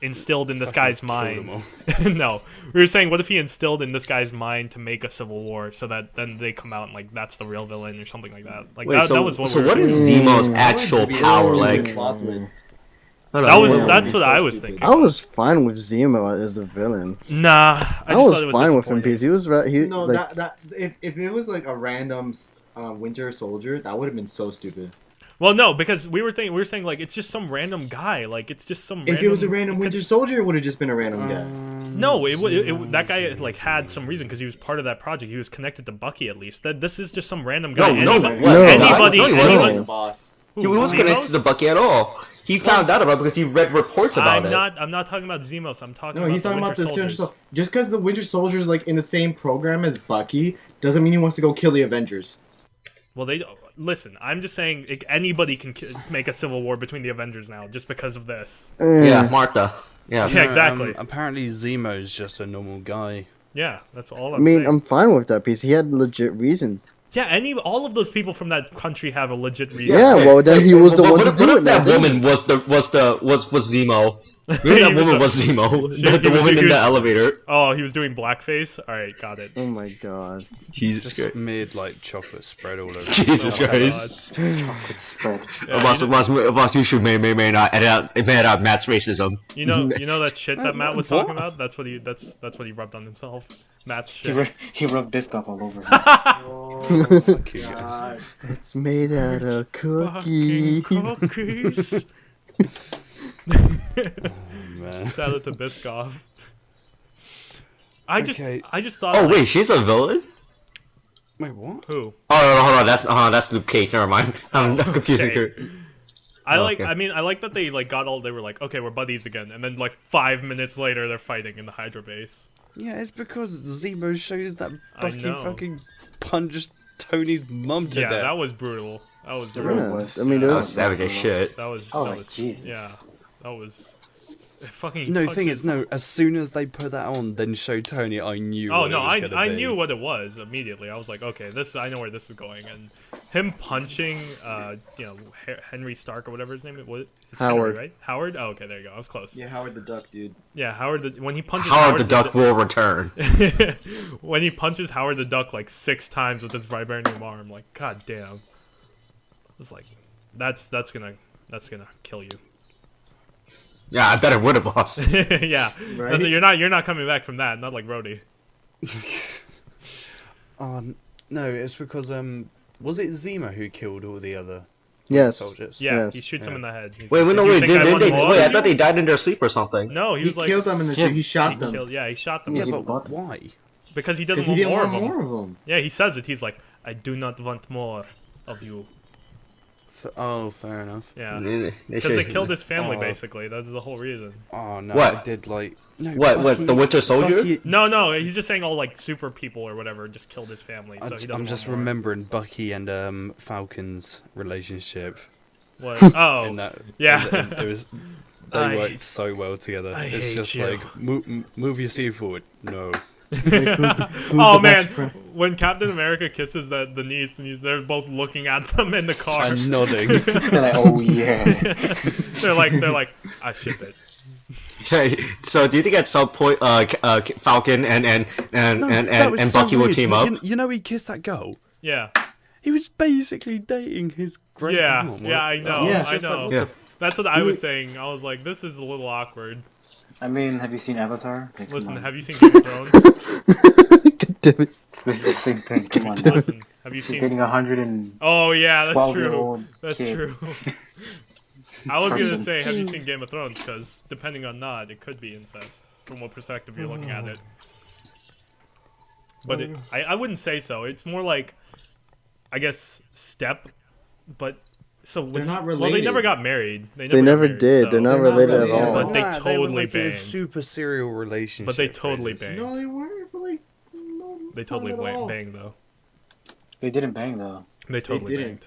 instilled in this Fucking guy's killed 'em mind. all. No, we were saying, what if he instilled in this guy's mind to make a civil war, so that then they come out and like that's the real villain or something like that. Like Wait, that was what. so we were what is doing. Zemo's actual power? Like, Plot twist. That's what so I was stupid. thinking. I was fine with Zemo as the villain. Nah, I just was thought it fine with him disappointing. because he was right. He No, like that if it was like a random Winter Soldier, that would have been so stupid. Well, no, because we were saying like it's just some random guy, like it's just some. If it was a random Winter Soldier, it would have just been a random guy. No, that guy like had some reason because he was part of that project. He was connected to Bucky at least. This is just some random guy. No, Anybody, what? anybody, No, he anyone- wasn't. The boss. he wasn't connected to Bucky at all. He found out about it because he read reports about it. I'm not talking about Zemos. I'm talking. No, about he's talking about the Winter Winter Soldiers. Soldier. Just because the Winter Soldier is like in the same program as Bucky doesn't mean he wants to go kill the Avengers. Well, listen. I'm just saying anybody can make a civil war between the Avengers now just because of this. Yeah, Martha. Yeah. Yeah, exactly. Apparently Zemo's just a normal guy. Yeah, that's all. I I'm mean, saying. I'm fine with that because he had legit reasons. Yeah, all of those people from that country have a legit reason. Yeah, well, then he was the one to What do if it. that Now, woman was Zemo? What if He that was woman a- was Zemo? She- The he was- woman he in was- the elevator. Oh, he was doing blackface. All right, got it. oh my god. Jesus Just Christ. smeared like chocolate spread all over. Jesus Oh my Christ. Chocolate spread. Boss, you should may not edit out Matt's racism. You know that shit that Matt was What? talking about. That's what he rubbed on himself. Matt's He, shit. he rubbed Biscoff all over him. Oh, Fuck you guys. It's made out of cookie. Fucking cookies. Man. Shout out to Biscoff. I just thought. Oh like, wait, she's a villain? Wait, what? who? Oh no, hold on, that's Luke Cage. Never mind. I'm confusing Okay. her. I like. Okay. I mean, I like that they like got all. They were like, okay, we're buddies again, and then like 5 minutes later, they're fighting in the Hydra base. Yeah, it's because Zemo shows that I Bucky know. fucking punched Tony's mum to Yeah, death. that was brutal. That was It brutal. really Yeah, was. I mean, That there was savage as shit. That was. Oh, that like, was Jesus. Yeah, that was. Fucking. No, the thing punches- is, no, as soon as they put that on, then show Tony, I knew Oh what no, it was gonna I be. knew what it was immediately. I was like, okay, I know where this is going. And him punching, Henry Stark or whatever his name was. It's Howard. Henry, right? Howard. Oh, okay, there you go. I was close. yeah, Howard the Duck, dude. Yeah, Howard. When he punches Howard the Duck will return. when he punches Howard the Duck like 6 times with his vibranium arm, like, god damn. It's like, that's gonna kill you. Yeah, I bet it would have, boss. Yeah, Right? That's it, you're not coming back from that. Not like Rhodey. No, it's because was it Zemo who killed all the other Yes. soldiers? Yeah, Yes. he shoots him in the head. He's Wait, like, no, "Did you wait, think I want more wait, I of thought you?" they died in their sleep or something. No, he He was like, killed them in the street. He shot them he shot them Yeah, he but bought- why? because he because doesn't he want didn't more want of them. more of them. Yeah, he says it. He's like, I do not want more of you. Oh, fair enough. Yeah, They because they should- killed his family Oh. basically. That's the whole reason. Oh no, What? I did like no. What, Bucky- the Winter Soldier? Bucky- No, he's just saying all like super people or whatever just killed his family. So he doesn't. I'm want just more. remembering Bucky and Falcon's relationship. What? Oh, In that, yeah. it was. They I- worked so well together. I It's hate just you. like move your seat forward. No. oh the man, best friend? when Captain America kisses the niece and they're both looking at them in the car. And nodding. They're like, oh yeah. they're like, I ship it. Okay, so do you think at some point, Falcon and That was so Bucky will weird. team up? You know he kissed that girl. Yeah, He was basically dating his great yeah, aunt. yeah. I know, Yeah. I Just like, know. what Yeah. That's what I was saying. I was like, this is a little awkward. I mean, have you seen Avatar? Like, come Listen, on. have you seen Game of Thrones? God damn it. This is the same thing. Come on. Now. Listen, have you She's seen? dating 112 Oh yeah, that's true. year old That's kid. true. I was gonna Person. say, have you seen Game of Thrones? Because depending on that, it could be incest from what perspective you're looking at it. But I wouldn't say so. It's more like, I guess, step. But so They're not Well, they related. never got married. They never got married, did. so- They're not They're not related at related. all. But they Nah, were totally like in a banged. super serial relationship. But they totally phases. banged. No, they weren't for like. No, They totally not at all. banged though. They didn't bang though. They totally didn't. banged.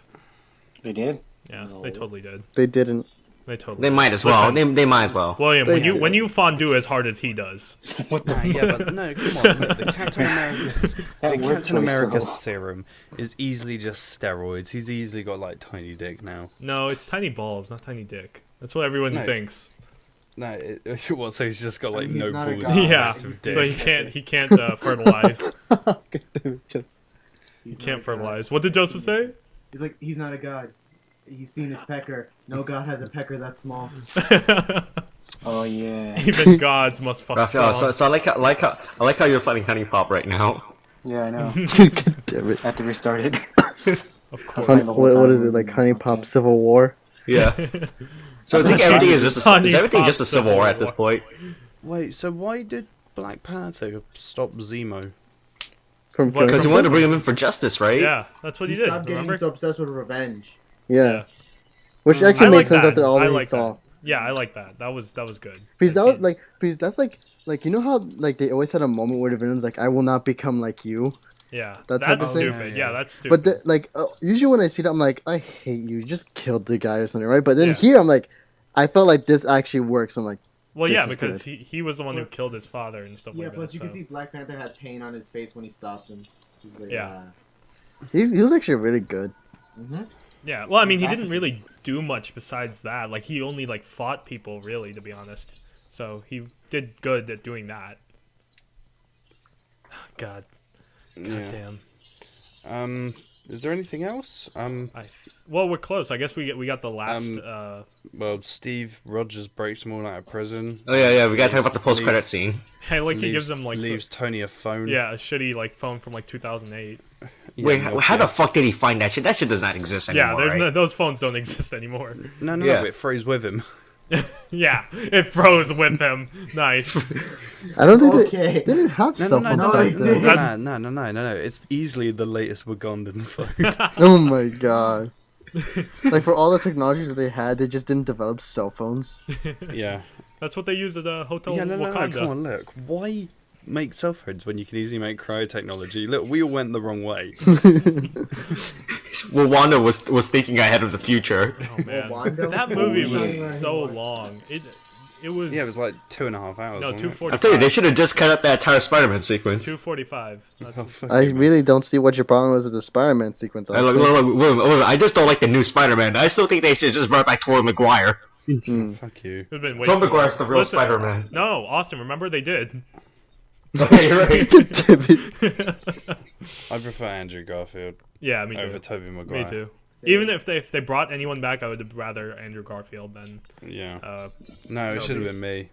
They did. Yeah, No. they totally did. They didn't. They totally. They might as well. They might as well. William, when you fondue as hard as he does. Yeah, but no, come on. Look, the Captain America serum is easily just steroids. He's easily got like tiny dick now. No, it's tiny balls, not tiny dick. That's what everyone thinks. No, what? So he's just got like no balls. Yeah, so he can't fertilize. He can't fertilize. What did Joseph say? He's like, he's not a god. He's seen his pecker. No god has a pecker that small. Oh yeah. Even gods must fuck Rafael, small. so I like how you're playing Honey Pop right now. Yeah, I know. Damn it. I have to restart it. Of course. What is it, like Honey Pop Civil War? Yeah. So I think everything is just a civil war at this point. Wait, so why did Black Panther stop Zemo? Because he wanted to bring him in for justice, right? Yeah, that's what he did. Stopped getting so obsessed with revenge. Yeah. Which actually makes sense after all that we saw. Yeah, I like that. That was good. Because that was because that's like you know how like they always had a moment where the villain's like, I will not become like you. Yeah, that's stupid. Yeah, that's stupid. But usually when I see that, I'm like, I hate you. You just killed the guy or something, right? But then here, I'm like, I felt like this actually works. I'm like, well, yeah, because he was the one who killed his father and stuff like that. Yeah, plus you can see Black Panther had pain on his face when he stopped him. He's like, yeah. He was actually really good. Mm-hmm. Yeah, well, I mean, he didn't really do much besides that. Like, he only, like, fought people, really, to be honest. So, he did good at doing that. God. God damn. Is there anything else? Well, we're close. I guess we got the last. Well, Steve Rogers breaks them all out of prison. Oh yeah, we gotta talk about the post-credit scene. Hey, like he gives them like leaves Tony a phone. Yeah, a shitty like phone from like 2008. Yeah, wait, how the fuck did he find that shit? That shit does not exist anymore. Yeah, right? those phones don't exist anymore. No, it froze with him. Yeah, it froze with him. Nice. I don't think they didn't have cell phones back then. No. It's easily the latest Wakandan phone. Oh my god. Like for all the technologies that they had, they just didn't develop cell phones. Yeah. That's what they use at the Hotel Wakanda. No, come on, look. Why make cell phones when you can easily make cryotechnology? Look, we all went the wrong way. Well, Wanda was thinking ahead of the future. Oh man, that movie was so long. It was. Yeah, it was like 2.5 hours. No, 2:45. I tell you, they should have just cut out that entire Spider-Man sequence. 2:45. I really don't see what your problem was with the Spider-Man sequence. Look, I just don't like the new Spider-Man. I still think they should just brought back Tobey Maguire. Fuck you. Tobey Maguire's the real Spider-Man. No, Austin. Remember they did. Okay, you're right. I prefer Andrew Garfield. Yeah, me too. Over Tobey Maguire. Me too. Even if they brought anyone back, I would rather Andrew Garfield than. Yeah. No, it should have been me.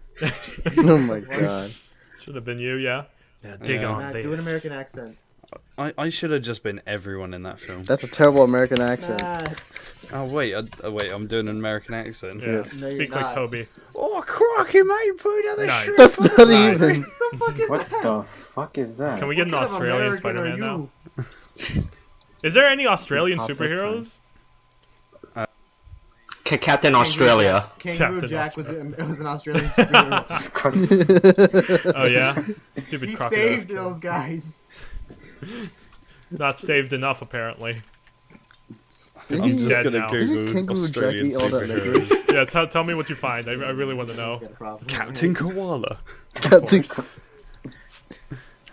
Oh my god. Should have been you, yeah. Yeah, dig on this. Do an American accent. I should have just been everyone in that film. That's a terrible American accent. Oh wait, I'm doing an American accent. Yeah. Yes. No, Speak like Toby. Oh, crocky mate, put another Nice. shrimp. That's not Nice. even. What the fuck is that? Can we get an What kind of Australian American Spider-Man are now? you? Is there any Australian Just pop superheroes? Captain Australia. Kangaroo Captain Jack was an Australian superhero. Oh yeah, stupid He crocodile. saved those guys. Not saved enough, apparently. I'm He's just dead gonna now. Google Didn't Kangaroo Jack Australian eat all that superheroes. Yeah, tell me what you find. I really want to know. Got a problem. Captain Koala. Captain.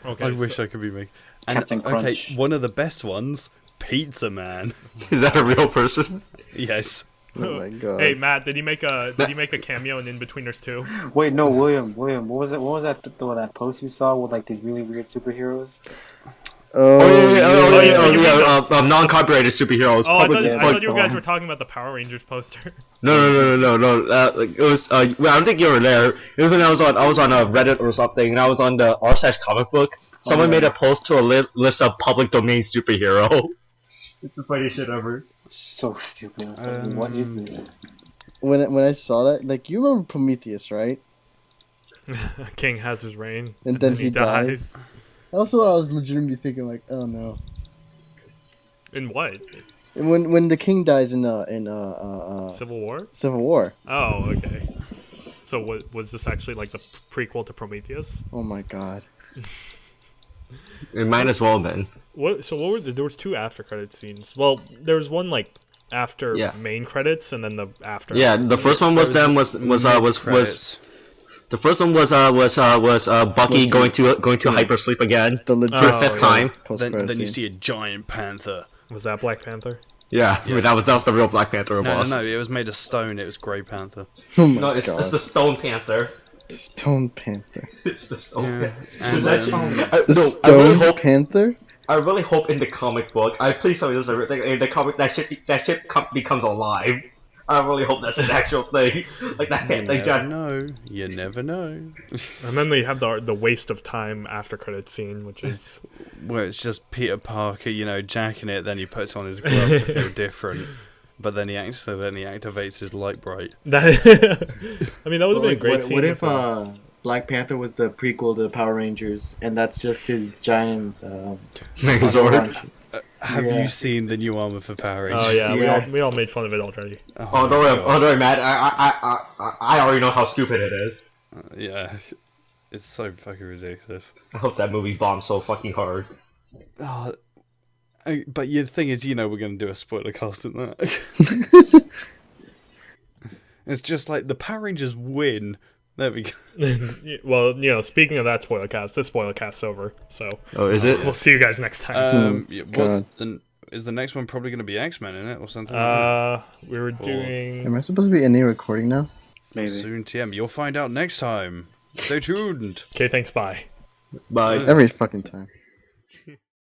Okay. I wish I could be me. And Captain Crunch. okay, one of the best ones, Pizza Man. Is that a real person? Yes. Oh my god. Hey Matt, did he make a cameo in In-Betweeners 2? Wait, no, William, what was it? What was that post you saw with like these really weird superheroes? Non-copyrighted superheroes. Oh, I Public- thought you guys were talking about the Power Rangers poster. No. It was. I don't think you were there. It was when I was on a Reddit or something, and I was on the r/comic book. Someone made a post to a list of public domain superhero. It's the funniest shit ever. So stupid. I was like, what is this? When I saw that, like, you remember Prometheus, right? King has his reign, And then he dies. Also, I was legitimately thinking, like, oh no. In what? And when the king dies in Civil War? Civil War. Oh, okay. So what was this actually like the prequel to Prometheus? Oh my god. It might as well then. What? So what were there was 2 after credit scenes. Well, there was one like after main credits, and then the after. Yeah, the first one was them was the first one was Bucky going to hypersleep again for the fifth time. Then you see a giant panther. Was that Black Panther? Yeah. I mean, that was the real Black Panther boss. No, it was made of stone. It was Grey Panther. Oh my No, it's the Stone Panther. Stone Panther. It's the Stone Panther. The Stone Panther? I really hope in the comic book, please tell me this is everything, in the comic that shit becomes alive. I really hope that's an actual thing. Like that You never know. And then they have the waste of time after credit scene, which is where it's just Peter Parker, jacking it. Then he puts on his glove to feel different, but then he activates his light bright. I mean, that would have been a great scene. What if Black Panther was the prequel to Power Rangers, and that's just his giant Megazord? Have you seen the new armor for Power Rangers? Oh yeah, we all made fun of it already. Don't worry, Matt. I already know how stupid it is. Yeah, it's so fucking ridiculous. I hope that movie bombs so fucking hard. But the thing is, we're going to do a spoiler cast in that. It's just like the Power Rangers win. There we go. Well, speaking of that spoiler cast, this spoiler cast's over. So. Oh, is it? We'll see you guys next time. Is the next one probably going to be X-Men in it or something? We were doing. Am I supposed to be any recording now? Maybe. Soon, TM. You'll find out next time. Stay tuned. Okay, thanks. Bye. Bye. Every fucking time.